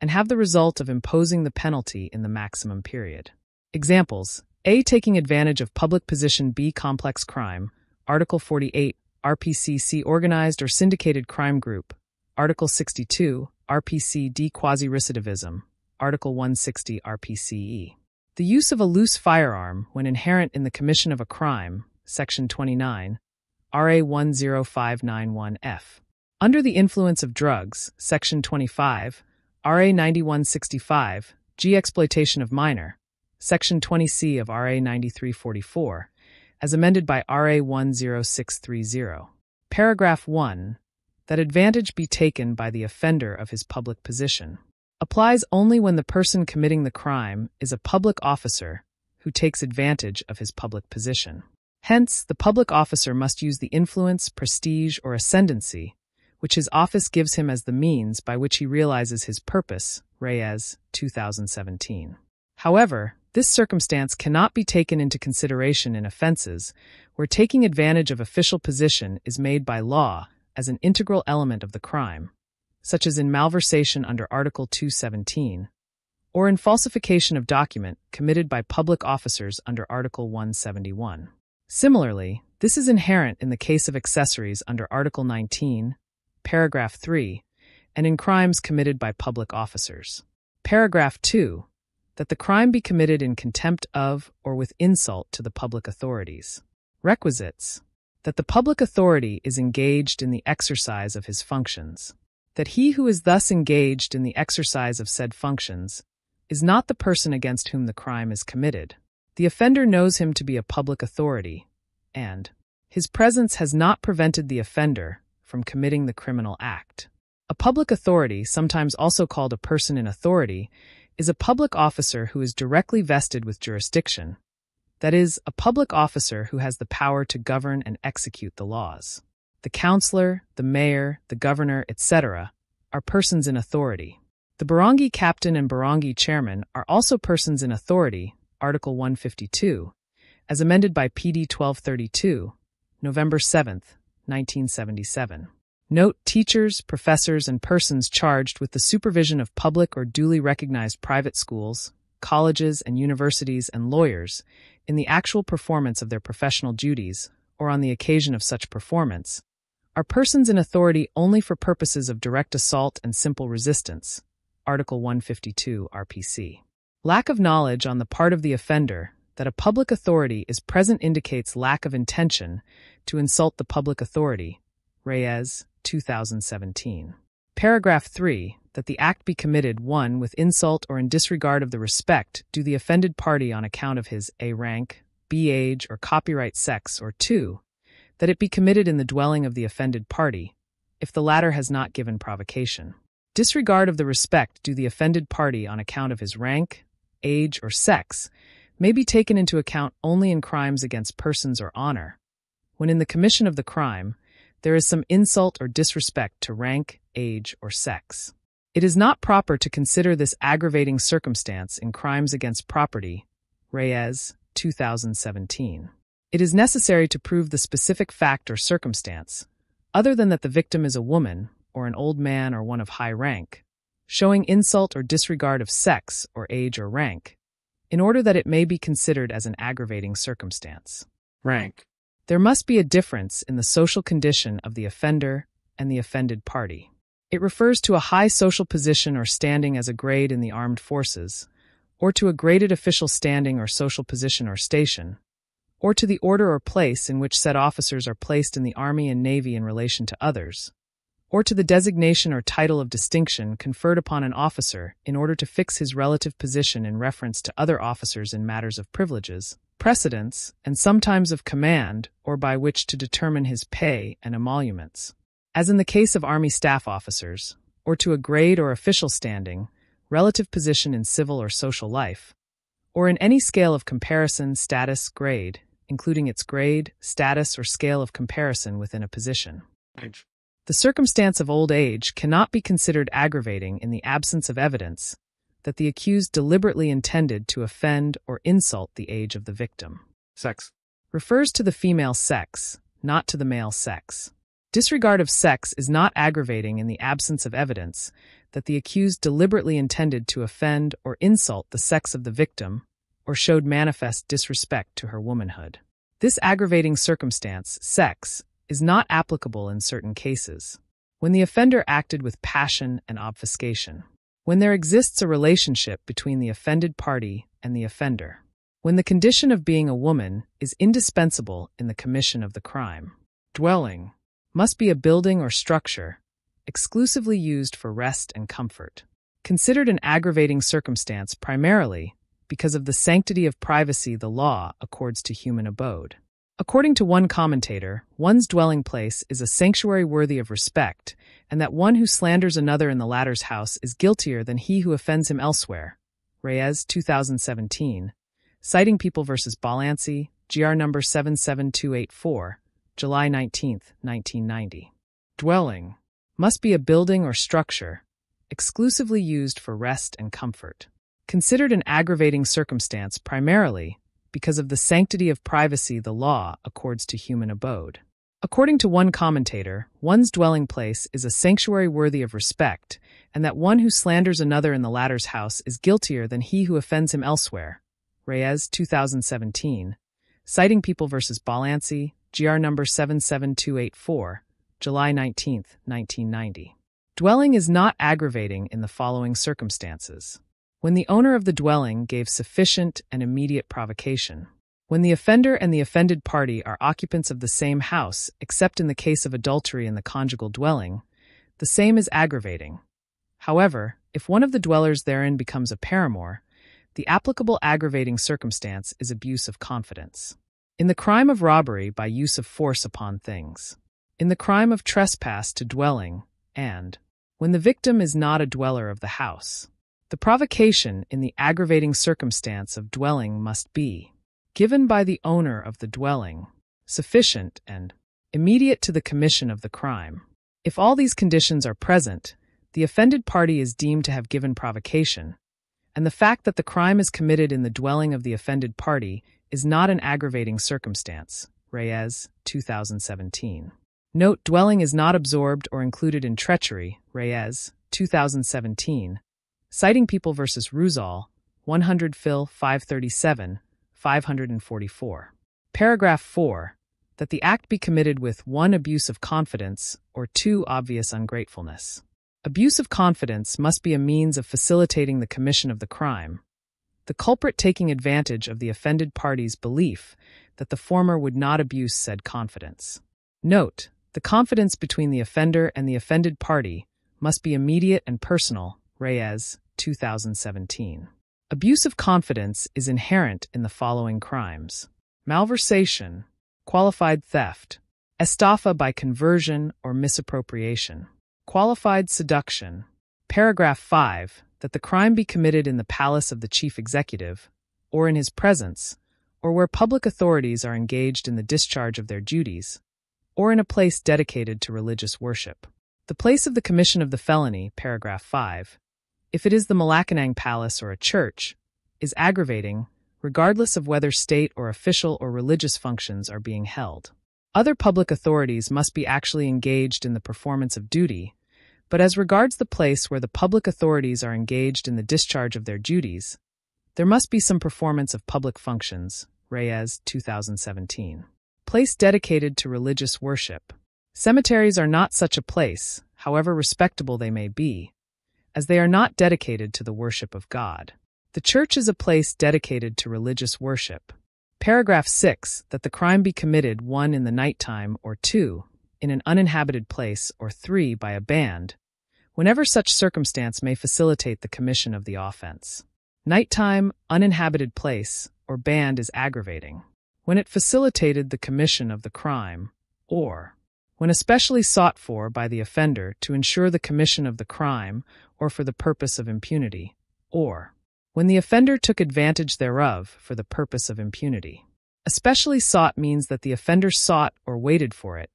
and have the result of imposing the penalty in the maximum period. Examples: A. Taking advantage of public position, B. Complex crime, Article 48, RPC, C. Organized or syndicated crime group, Article 62, RPC-D quasi-recidivism, Article 160 RPCE. The use of a loose firearm when inherent in the commission of a crime, Section 29, RA 10591F. Under the influence of drugs, Section 25, RA 9165, G. Exploitation of minor, Section 20C of RA 9344, as amended by RA 10630. Paragraph 1, that advantage be taken by the offender of his public position, applies only when the person committing the crime is a public officer who takes advantage of his public position. Hence, the public officer must use the influence, prestige, or ascendancy which his office gives him as the means by which he realizes his purpose, Reyes, 2017. However, this circumstance cannot be taken into consideration in offenses where taking advantage of official position is made by law as an integral element of the crime, such as in malversation under Article 217, or in falsification of document committed by public officers under Article 171. Similarly, this is inherent in the case of accessories under Article 19, Paragraph 3, and in crimes committed by public officers. Paragraph 2, that the crime be committed in contempt of or with insult to the public authorities. Requisites: that the public authority is engaged in the exercise of his functions, that he who is thus engaged in the exercise of said functions is not the person against whom the crime is committed. The offender knows him to be a public authority, and his presence has not prevented the offender from committing the criminal act. A public authority, sometimes also called a person in authority, is a public officer who is directly vested with jurisdiction, that is, a public officer who has the power to govern and execute the laws. The councillor, the mayor, the governor, etc. are persons in authority. The barangay captain and barangay chairman are also persons in authority, Article 152, as amended by PD 1232, November 7, 1977. Note: teachers, professors, and persons charged with the supervision of public or duly recognized private schools, colleges and universities, and lawyers, in the actual performance of their professional duties, or on the occasion of such performance, are persons in authority only for purposes of direct assault and simple resistance, Article 152 RPC. Lack of knowledge on the part of the offender that a public authority is present indicates lack of intention to insult the public authority, Reyes, 2017. Paragraph 3, that the act be committed 1. with insult or in disregard of the respect due the offended party on account of his a. rank, b. age, or copyright sex, or 2. that it be committed in the dwelling of the offended party, if the latter has not given provocation. Disregard of the respect due the offended party on account of his rank, age, or sex may be taken into account only in crimes against persons or honor, when in the commission of the crime there is some insult or disrespect to rank, age, or sex. It is not proper to consider this aggravating circumstance in crimes against property, Reyes, 2017. It is necessary to prove the specific fact or circumstance, other than that the victim is a woman, or an old man, or one of high rank, showing insult or disregard of sex or age or rank, in order that it may be considered as an aggravating circumstance. Rank. There must be a difference in the social condition of the offender and the offended party. It refers to a high social position or standing as a grade in the armed forces, or to a graded official standing or social position or station, or to the order or place in which said officers are placed in the Army and Navy in relation to others, or to the designation or title of distinction conferred upon an officer in order to fix his relative position in reference to other officers in matters of privileges, precedence, and sometimes of command, or by which to determine his pay and emoluments, as in the case of Army staff officers, or to a grade or official standing, relative position in civil or social life, or in any scale of comparison, status, grade, including its grade, status, or scale of comparison within a position. Age. The circumstance of old age cannot be considered aggravating in the absence of evidence that the accused deliberately intended to offend or insult the age of the victim. Sex. Refers to the female sex, not to the male sex. Disregard of sex is not aggravating in the absence of evidence that the accused deliberately intended to offend or insult the sex of the victim or showed manifest disrespect to her womanhood. This aggravating circumstance, sex, is not applicable in certain cases. when the offender acted with passion and obfuscation, when there exists a relationship between the offended party and the offender, when the condition of being a woman is indispensable in the commission of the crime. Dwelling must be a building or structure exclusively used for rest and comfort, considered an aggravating circumstance primarily because of the sanctity of privacy the law accords to human abode. According to one commentator, one's dwelling place is a sanctuary worthy of respect, and that one who slanders another in the latter's house is guiltier than he who offends him elsewhere. Reyes, 2017, citing People v. Balanci, GR number 77284, July 19, 1990. Dwelling must be a building or structure exclusively used for rest and comfort, considered an aggravating circumstance primarily because of the sanctity of privacy the law accords to human abode. According to one commentator, one's dwelling place is a sanctuary worthy of respect, and that one who slanders another in the latter's house is guiltier than he who offends him elsewhere. Reyes, 2017, citing People v. Balanci, GR number 77284, July 19, 1990. Dwelling is not aggravating in the following circumstances: when the owner of the dwelling gave sufficient and immediate provocation, when the offender and the offended party are occupants of the same house, except in the case of adultery in the conjugal dwelling, the same is aggravating. However, if one of the dwellers therein becomes a paramour, the applicable aggravating circumstance is abuse of confidence. In the crime of robbery by use of force upon things, in the crime of trespass to dwelling, and when the victim is not a dweller of the house, the provocation in the aggravating circumstance of dwelling must be given by the owner of the dwelling, sufficient and immediate to the commission of the crime. If all these conditions are present, the offended party is deemed to have given provocation, and the fact that the crime is committed in the dwelling of the offended party is not an aggravating circumstance. Reyes, 2017. Note: dwelling is not absorbed or included in treachery. Reyes, 2017, citing People v. Ruzal, 100 Phil. 537, 544. Paragraph 4. That the act be committed with 1. Abuse of confidence, or 2. Obvious ungratefulness. Abuse of confidence must be a means of facilitating the commission of the crime, the culprit taking advantage of the offended party's belief that the former would not abuse said confidence. Note: the confidence between the offender and the offended party must be immediate and personal. Reyes, 2017. Abuse of confidence is inherent in the following crimes: malversation, qualified theft, estafa by conversion or misappropriation, qualified seduction. Paragraph 5. That the crime be committed in the palace of the chief executive, or in his presence, or where public authorities are engaged in the discharge of their duties, or in a place dedicated to religious worship. The place of the commission of the felony, paragraph 5, if it is the Malacanang Palace or a church, is aggravating, regardless of whether state or official or religious functions are being held. Other public authorities must be actually engaged in the performance of duty, but as regards the place where the public authorities are engaged in the discharge of their duties, there must be some performance of public functions. Reyes, 2017. Place dedicated to religious worship. Cemeteries are not such a place, however respectable they may be, as they are not dedicated to the worship of God. The church is a place dedicated to religious worship. Paragraph 6. That the crime be committed 1. in the nighttime, or 2. in an uninhabited place, or 3. by a band, whenever such circumstance may facilitate the commission of the offense. Nighttime, uninhabited place, or band is aggravating when it facilitated the commission of the crime, or when especially sought for by the offender to ensure the commission of the crime or for the purpose of impunity, or when the offender took advantage thereof for the purpose of impunity. Especially sought means that the offender sought or waited for it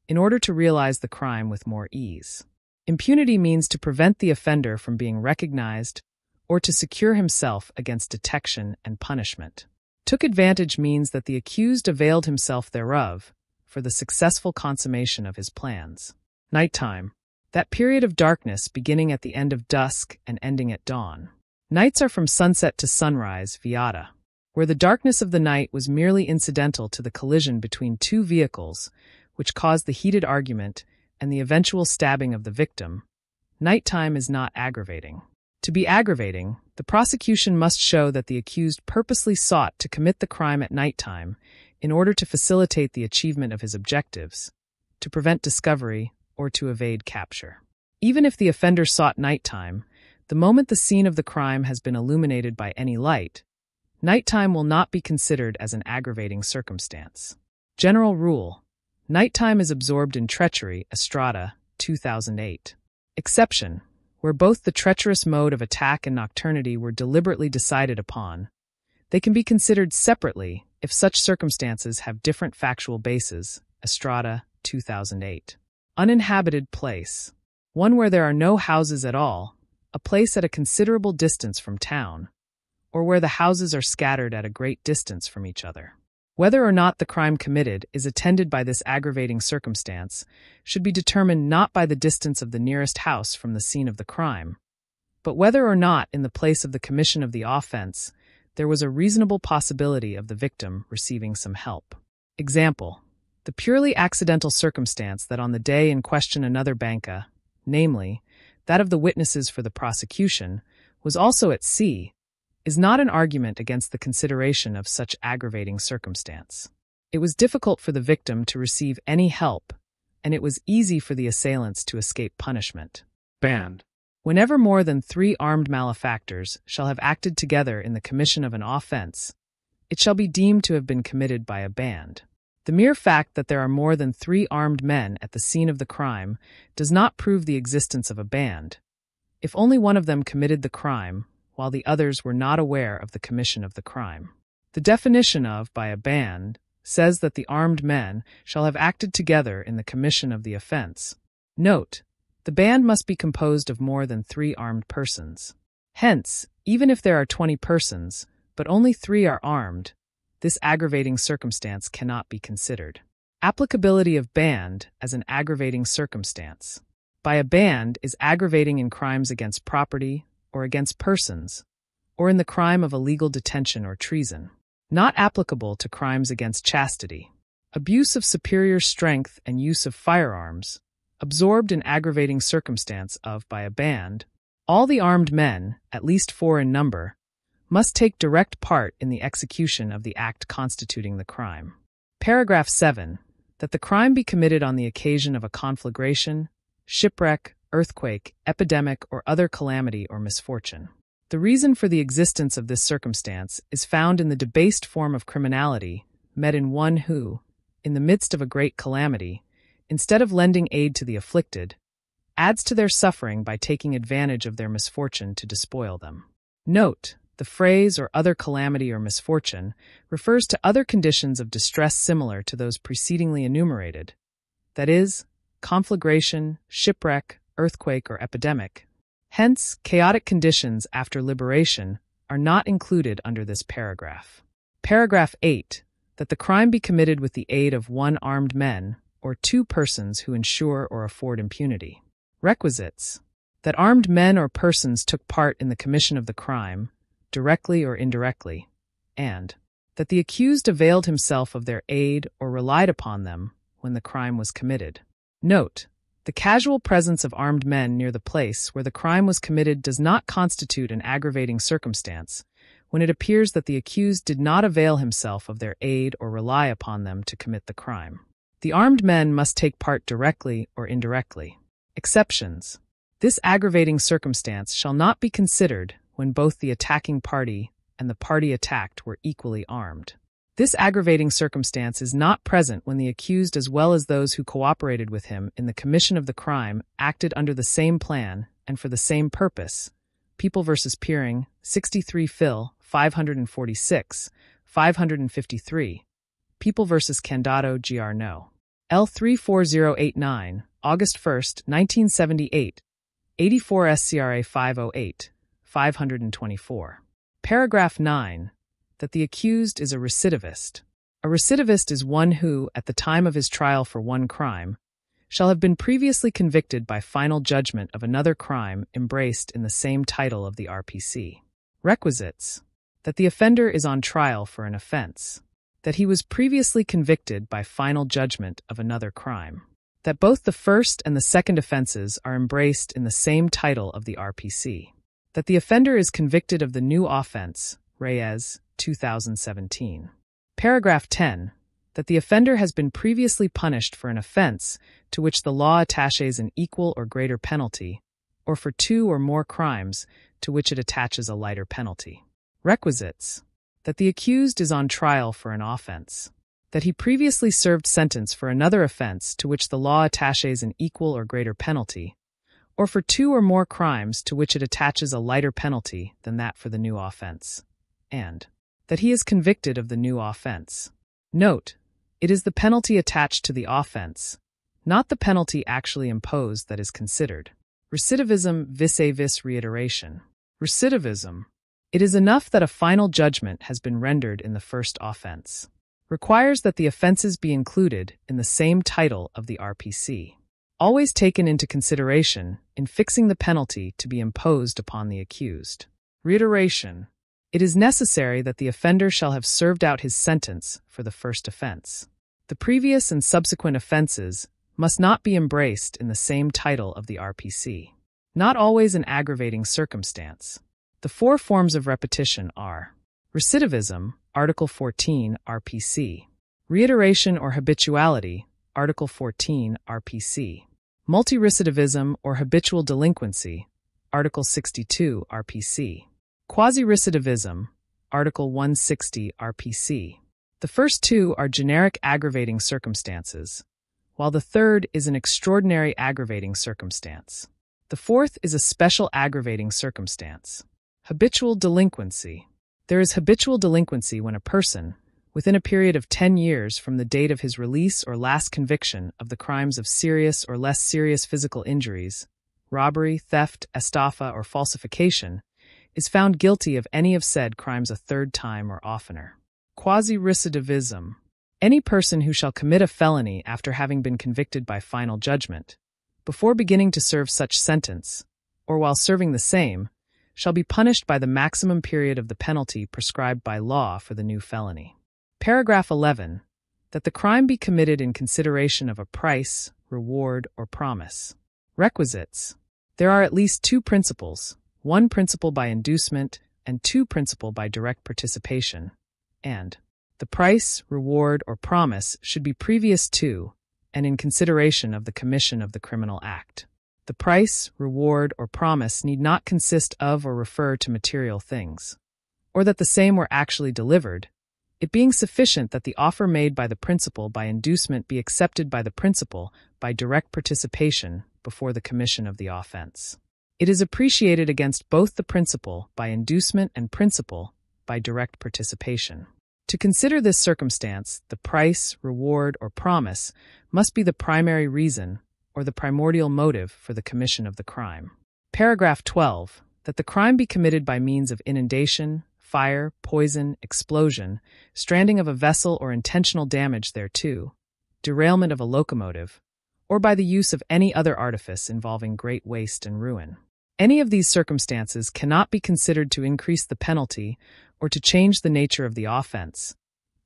in order to realize the crime with more ease. Impunity means to prevent the offender from being recognized or to secure himself against detection and punishment. Took advantage means that the accused availed himself thereof for the successful consummation of his plans. Nighttime. That period of darkness beginning at the end of dusk and ending at dawn. Nights are from sunset to sunrise, viata, where the darkness of the night was merely incidental to the collision between two vehicles, which caused the heated argument and the eventual stabbing of the victim, nighttime is not aggravating. To be aggravating, the prosecution must show that the accused purposely sought to commit the crime at nighttime in order to facilitate the achievement of his objectives, to prevent discovery, or to evade capture. Even if the offender sought nighttime, the moment the scene of the crime has been illuminated by any light, nighttime will not be considered as an aggravating circumstance. General rule: nighttime is absorbed in treachery, Estrada, 2008. Exception: where both the treacherous mode of attack and nocturnity were deliberately decided upon, they can be considered separately if such circumstances have different factual bases, Estrada, 2008. Uninhabited place: one where there are no houses at all, a place at a considerable distance from town, or where the houses are scattered at a great distance from each other. Whether or not the crime committed is attended by this aggravating circumstance should be determined not by the distance of the nearest house from the scene of the crime, but whether or not in the place of the commission of the offense there was a reasonable possibility of the victim receiving some help. Example: the purely accidental circumstance that on the day in question another banca, namely, that of the witnesses for the prosecution, was also at sea, is not an argument against the consideration of such aggravating circumstance. It was difficult for the victim to receive any help, and it was easy for the assailants to escape punishment. Band. Whenever more than 3 armed malefactors shall have acted together in the commission of an offense, it shall be deemed to have been committed by a band. The mere fact that there are more than 3 armed men at the scene of the crime does not prove the existence of a band, if only one of them committed the crime, while the others were not aware of the commission of the crime. The definition of by a band says that the armed men shall have acted together in the commission of the offense. Note: the band must be composed of more than 3 armed persons. Hence, even if there are 20 persons, but only 3 are armed, this aggravating circumstance cannot be considered. Applicability of band as an aggravating circumstance. By a band is aggravating in crimes against property, or against persons, or in the crime of illegal detention or treason. Not applicable to crimes against chastity. Abuse of superior strength and use of firearms, absorbed in aggravating circumstance of by a band, all the armed men, at least 4 in number, must take direct part in the execution of the act constituting the crime. Paragraph 7. That the crime be committed on the occasion of a conflagration, shipwreck, earthquake, epidemic, or other calamity or misfortune. The reason for the existence of this circumstance is found in the debased form of criminality met in one who, in the midst of a great calamity, instead of lending aid to the afflicted, adds to their suffering by taking advantage of their misfortune to despoil them. Note: the phrase or other calamity or misfortune refers to other conditions of distress similar to those precedingly enumerated, that is, conflagration, shipwreck, earthquake, or epidemic. Hence, chaotic conditions after liberation are not included under this paragraph. Paragraph 8. That the crime be committed with the aid of 1 armed man, or 2 persons who ensure or afford impunity. Requisites: that armed men or persons took part in the commission of the crime, directly or indirectly, and that the accused availed himself of their aid or relied upon them when the crime was committed. Note: the casual presence of armed men near the place where the crime was committed does not constitute an aggravating circumstance when it appears that the accused did not avail himself of their aid or rely upon them to commit the crime. The armed men must take part directly or indirectly. Exceptions: this aggravating circumstance shall not be considered when both the attacking party and the party attacked were equally armed. This aggravating circumstance is not present when the accused as well as those who cooperated with him in the commission of the crime acted under the same plan and for the same purpose. People v. Peering, 63 Phil, 546, 553. People v. Candato Gr. No. L34089, August 1, 1978, 84 SCRA 508, 524. Paragraph 9. That the accused is a recidivist. A recidivist is one who, at the time of his trial for one crime, shall have been previously convicted by final judgment of another crime embraced in the same title of the RPC. Requisites: that the offender is on trial for an offense, that he was previously convicted by final judgment of another crime, that both the first and the second offenses are embraced in the same title of the RPC, that the offender is convicted of the new offense, Reyes, 2017. Paragraph 10, that the offender has been previously punished for an offense to which the law attaches an equal or greater penalty, or for 2 or more crimes to which it attaches a lighter penalty. Requisites: that the accused is on trial for an offense, that he previously served sentence for another offense to which the law attaches an equal or greater penalty, or for 2 or more crimes to which it attaches a lighter penalty than that for the new offense, and that he is convicted of the new offense. Note: it is the penalty attached to the offense, not the penalty actually imposed, that is considered. Recidivism vis-a-vis reiteration. Recidivism: it is enough that a final judgment has been rendered in the first offense. Requires that the offenses be included in the same title of the RPC, always taken into consideration in fixing the penalty to be imposed upon the accused. Reiteration: it is necessary that the offender shall have served out his sentence for the first offense. The previous and subsequent offenses must not be embraced in the same title of the RPC. Not always an aggravating circumstance. The 4 forms of repetition are: recidivism, Article 14, RPC; reiteration or habituality, Article 14, RPC; multirecidivism or habitual delinquency, Article 62, RPC; quasi-recidivism, Article 160, RPC. The first 2 are generic aggravating circumstances, while the third is an extraordinary aggravating circumstance. The fourth is a special aggravating circumstance. Habitual delinquency. There is habitual delinquency when a person, within a period of 10 years from the date of his release or last conviction of the crimes of serious or less serious physical injuries, robbery, theft, estafa, or falsification, is found guilty of any of said crimes a third time or oftener. Quasi-recidivism. Any person who shall commit a felony after having been convicted by final judgment, before beginning to serve such sentence, or while serving the same, shall be punished by the maximum period of the penalty prescribed by law for the new felony. Paragraph 11. That the crime be committed in consideration of a price, reward, or promise. Requisites. There are at least 2 principles, 1 principle by inducement and 2 principle by direct participation, and the price, reward, or promise should be previous to and in consideration of the commission of the criminal act. The price, reward, or promise need not consist of or refer to material things, or that the same were actually delivered, it being sufficient that the offer made by the principal by inducement be accepted by the principal by direct participation before the commission of the offense. It is appreciated against both the principal by inducement and principal by direct participation. To consider this circumstance, the price, reward, or promise must be the primary reason or the primordial motive for the commission of the crime. Paragraph 12. That the crime be committed by means of inundation, fire, poison, explosion, stranding of a vessel or intentional damage thereto, derailment of a locomotive, or by the use of any other artifice involving great waste and ruin. Any of these circumstances cannot be considered to increase the penalty or to change the nature of the offense,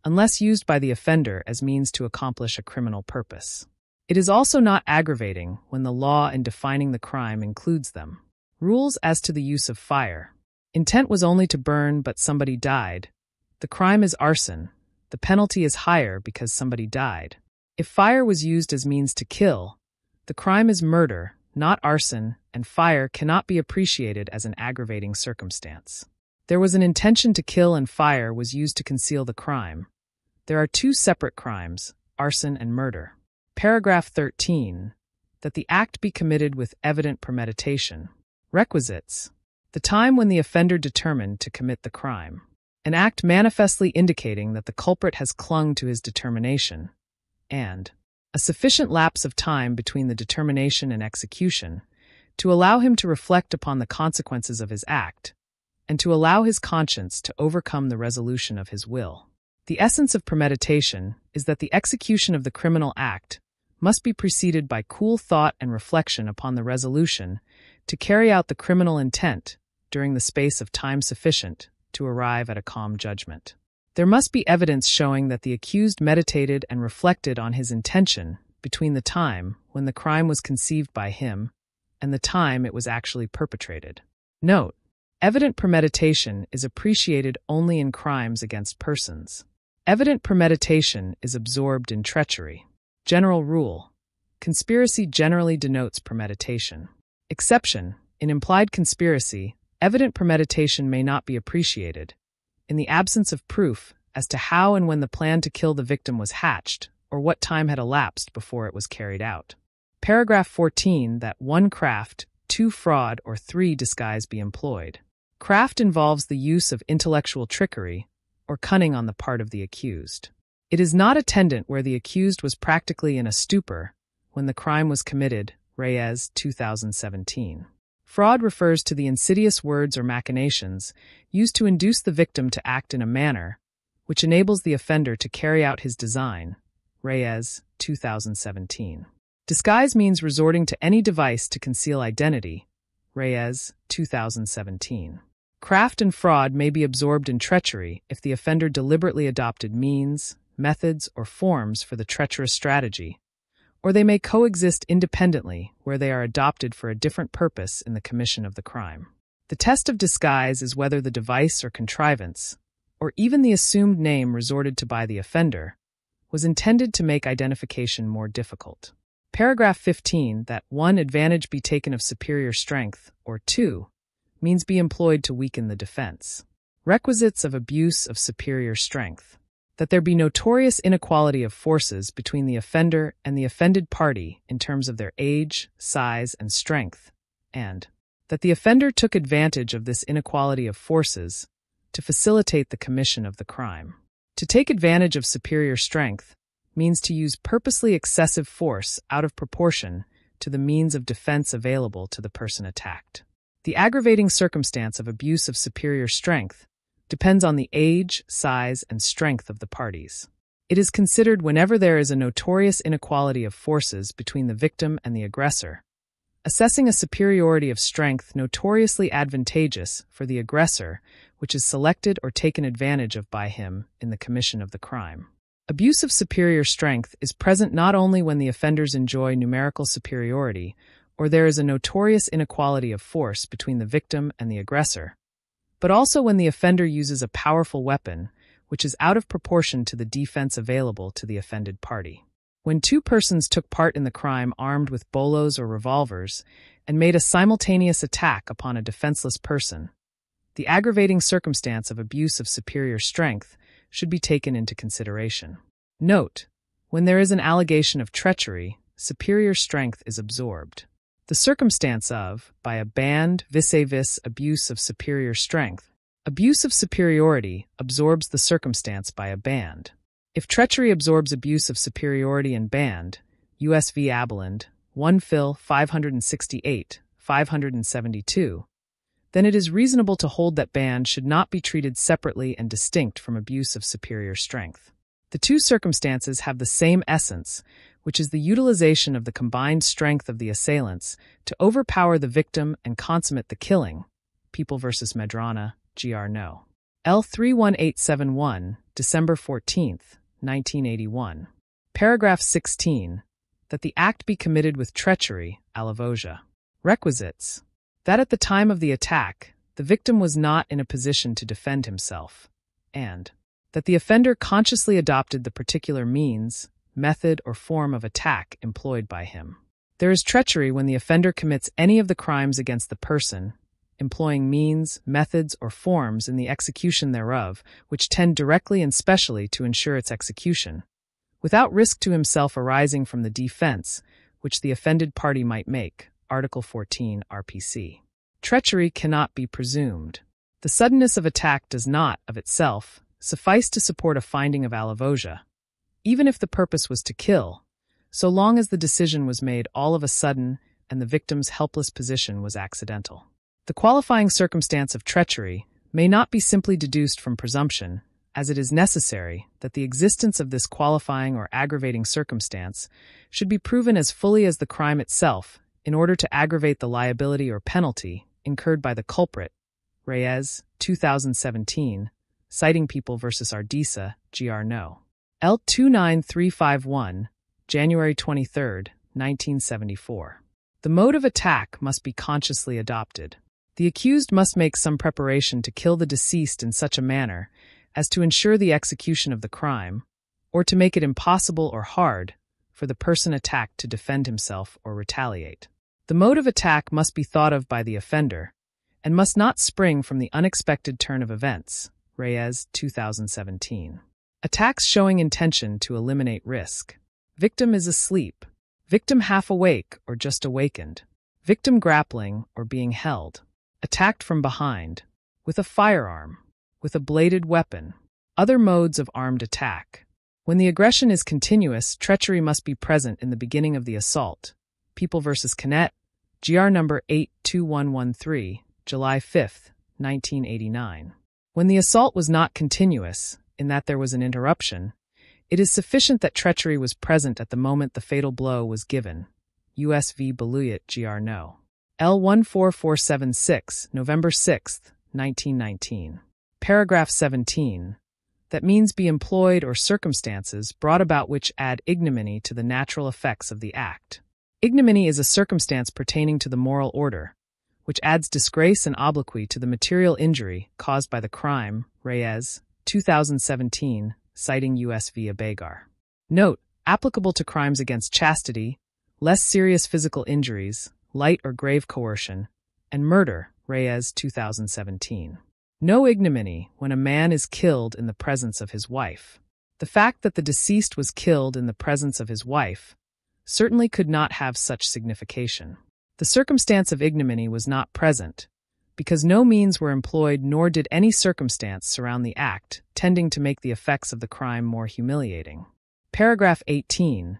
unless used by the offender as means to accomplish a criminal purpose. It is also not aggravating when the law in defining the crime includes them. Rules as to the use of fire. Intent was only to burn, but somebody died. The crime is arson. The penalty is higher because somebody died. If fire was used as means to kill, the crime is murder, not arson, and fire cannot be appreciated as an aggravating circumstance. There was an intention to kill and fire was used to conceal the crime. There are 2 separate crimes, arson and murder. Paragraph 13. That the act be committed with evident premeditation. Requisites. The time when the offender determined to commit the crime. An act manifestly indicating that the culprit has clung to his determination, and a sufficient lapse of time between the determination and execution to allow him to reflect upon the consequences of his act, and to allow his conscience to overcome the resolution of his will. The essence of premeditation is that the execution of the criminal act must be preceded by cool thought and reflection upon the resolution to carry out the criminal intent during the space of time sufficient to arrive at a calm judgment. There must be evidence showing that the accused meditated and reflected on his intention between the time when the crime was conceived by him and the time it was actually perpetrated. Note: evident premeditation is appreciated only in crimes against persons. Evident premeditation is absorbed in treachery. General rule: conspiracy generally denotes premeditation. Exception: in implied conspiracy, evident premeditation may not be appreciated, in the absence of proof as to how and when the plan to kill the victim was hatched, or what time had elapsed before it was carried out. Paragraph 14 that 1 craft, 2 fraud, or 3 disguise be employed. Craft involves the use of intellectual trickery or cunning on the part of the accused. It is not attendant where the accused was practically in a stupor when the crime was committed, Reyes, 2017. Fraud refers to the insidious words or machinations used to induce the victim to act in a manner which enables the offender to carry out his design, Reyes, 2017. Disguise means resorting to any device to conceal identity, Reyes, 2017. Craft and fraud may be absorbed in treachery if the offender deliberately adopted means, methods, or forms for the treacherous strategy, or they may coexist independently where they are adopted for a different purpose in the commission of the crime. The test of disguise is whether the device or contrivance, or even the assumed name resorted to by the offender, was intended to make identification more difficult. Paragraph 15 that 1 advantage be taken of superior strength, or 2, means be employed to weaken the defense. Requisites of abuse of superior strength: that there be notorious inequality of forces between the offender and the offended party in terms of their age, size, and strength, and that the offender took advantage of this inequality of forces to facilitate the commission of the crime. To take advantage of superior strength means to use purposely excessive force out of proportion to the means of defense available to the person attacked. The aggravating circumstance of abuse of superior strength depends on the age, size, and strength of the parties. It is considered whenever there is a notorious inequality of forces between the victim and the aggressor, assessing a superiority of strength notoriously advantageous for the aggressor, which is selected or taken advantage of by him in the commission of the crime. Abuse of superior strength is present not only when the offenders enjoy numerical superiority, or there is a notorious inequality of force between the victim and the aggressor, but also when the offender uses a powerful weapon which is out of proportion to the defense available to the offended party. When 2 persons took part in the crime armed with bolos or revolvers and made a simultaneous attack upon a defenseless person, the aggravating circumstance of abuse of superior strength should be taken into consideration. Note: when there is an allegation of treachery, superior strength is absorbed. The circumstance of, by a band vis-a-vis abuse of superior strength, abuse of superiority absorbs the circumstance by a band. If treachery absorbs abuse of superiority and band, U.S. v. Abeland, 1 Phil. 568, 572, then it is reasonable to hold that band should not be treated separately and distinct from abuse of superior strength. The 2 circumstances have the same essence, which is the utilization of the combined strength of the assailants to overpower the victim and consummate the killing. People v. Medrana, Gr. No. L. 31871, December 14, 1981. Paragraph 16. That the act be committed with treachery, alavosia. Requisites: that at the time of the attack, the victim was not in a position to defend himself, and that the offender consciously adopted the particular means, method, or form of attack employed by him. There is treachery when the offender commits any of the crimes against the person, employing means, methods, or forms in the execution thereof which tend directly and specially to ensure its execution, without risk to himself arising from the defense which the offended party might make. Article 14 RPC. Treachery cannot be presumed. The suddenness of attack does not, of itself, suffice to support a finding of alavosia, even if the purpose was to kill, so long as the decision was made all of a sudden and the victim's helpless position was accidental. The qualifying circumstance of treachery may not be simply deduced from presumption, as it is necessary that the existence of this qualifying or aggravating circumstance should be proven as fully as the crime itself in order to aggravate the liability or penalty incurred by the culprit. Reyes, 2017, citing People v. Ardisa, Gr. No. L. 29351, January 23, 1974. The mode of attack must be consciously adopted. The accused must make some preparation to kill the deceased in such a manner as to ensure the execution of the crime, or to make it impossible or hard for the person attacked to defend himself or retaliate. The mode of attack must be thought of by the offender, and must not spring from the unexpected turn of events. Reyes, 2017. Attacks showing intention to eliminate risk. Victim is asleep. Victim half awake or just awakened. Victim grappling or being held. Attacked from behind. With a firearm. With a bladed weapon. Other modes of armed attack. When the aggression is continuous, treachery must be present in the beginning of the assault. People v. Canet, GR number 82113, July 5, 1989. When the assault was not continuous, in that there was an interruption, it is sufficient that treachery was present at the moment the fatal blow was given. U.S. v. Beluyet, GR no. L14476, November 6, 1919. Paragraph 17. That means be employed or circumstances brought about which add ignominy to the natural effects of the act. Ignominy is a circumstance pertaining to the moral order, which adds disgrace and obloquy to the material injury caused by the crime. Reyes, 2017, citing U.S. v. Abegar. Note, applicable to crimes against chastity, less serious physical injuries, light or grave coercion, and murder. Reyes, 2017. No ignominy when a man is killed in the presence of his wife. The fact that the deceased was killed in the presence of his wife certainly could not have such signification. The circumstance of ignominy was not present, because no means were employed nor did any circumstance surround the act tending to make the effects of the crime more humiliating. Paragraph 18.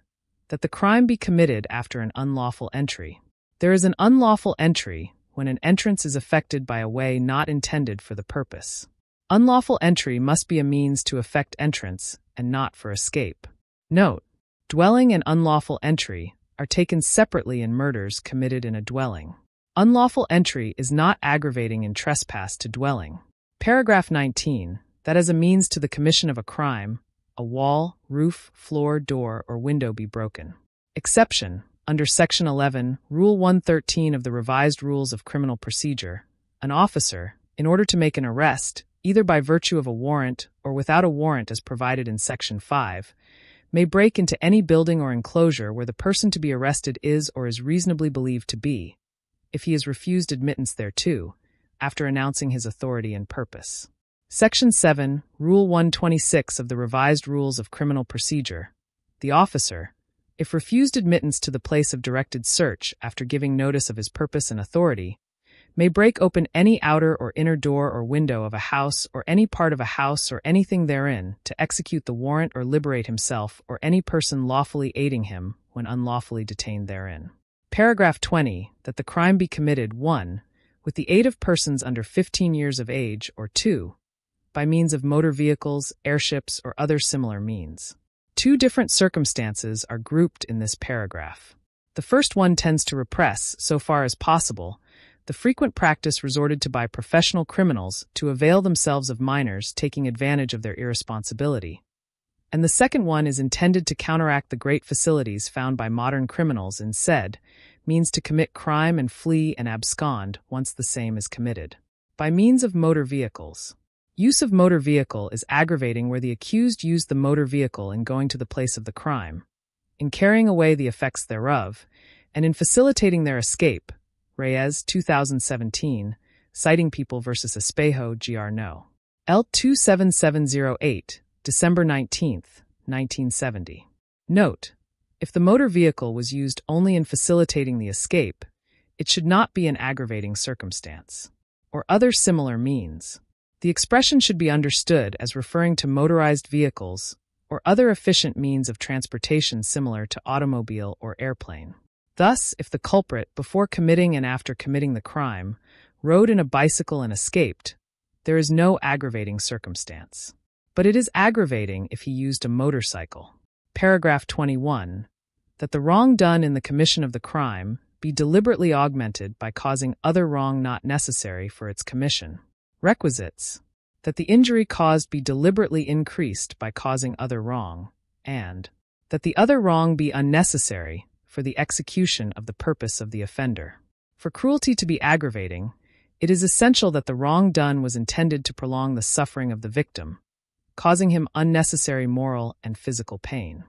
That the crime be committed after an unlawful entry. There is an unlawful entry when an entrance is effected by a way not intended for the purpose. Unlawful entry must be a means to effect entrance and not for escape. Note, dwelling and unlawful entry are taken separately in murders committed in a dwelling. Unlawful entry is not aggravating in trespass to dwelling. Paragraph 19. That as a means to the commission of a crime, a wall, roof, floor, door, or window be broken. Exception. Under Section 11, Rule 113 of the Revised Rules of Criminal Procedure, an officer, in order to make an arrest, either by virtue of a warrant or without a warrant as provided in Section 5, may break into any building or enclosure where the person to be arrested is or is reasonably believed to be, if he is refused admittance thereto, after announcing his authority and purpose. Section 7, Rule 126 of the Revised Rules of Criminal Procedure, the officer, if refused admittance to the place of directed search after giving notice of his purpose and authority, may break open any outer or inner door or window of a house or any part of a house or anything therein to execute the warrant or liberate himself or any person lawfully aiding him when unlawfully detained therein. Paragraph 20. That the crime be committed 1. With the aid of persons under 15 years of age, or 2. By means of motor vehicles, airships, or other similar means. Two different circumstances are grouped in this paragraph. The first one tends to repress, so far as possible, the frequent practice resorted to by professional criminals to avail themselves of minors taking advantage of their irresponsibility. And the second one is intended to counteract the great facilities found by modern criminals in said means to commit crime and flee and abscond once the same is committed. By means of motor vehicles. Use of motor vehicle is aggravating where the accused used the motor vehicle in going to the place of the crime, in carrying away the effects thereof, and in facilitating their escape. Reyes, 2017, citing People v. Espejo, GR no. L27708, December 19, 1970. Note, if the motor vehicle was used only in facilitating the escape, it should not be an aggravating circumstance, or other similar means. The expression should be understood as referring to motorized vehicles or other efficient means of transportation similar to automobile or airplane. Thus, if the culprit, before committing and after committing the crime, rode in a bicycle and escaped, there is no aggravating circumstance. But it is aggravating if he used a motorcycle. Paragraph 21. That the wrong done in the commission of the crime be deliberately augmented by causing other wrong not necessary for its commission. Requisites. That the injury caused be deliberately increased by causing other wrong, and that the other wrong be unnecessary for the execution of the purpose of the offender. For cruelty to be aggravating, it is essential that the wrong done was intended to prolong the suffering of the victim, causing him unnecessary moral and physical pain.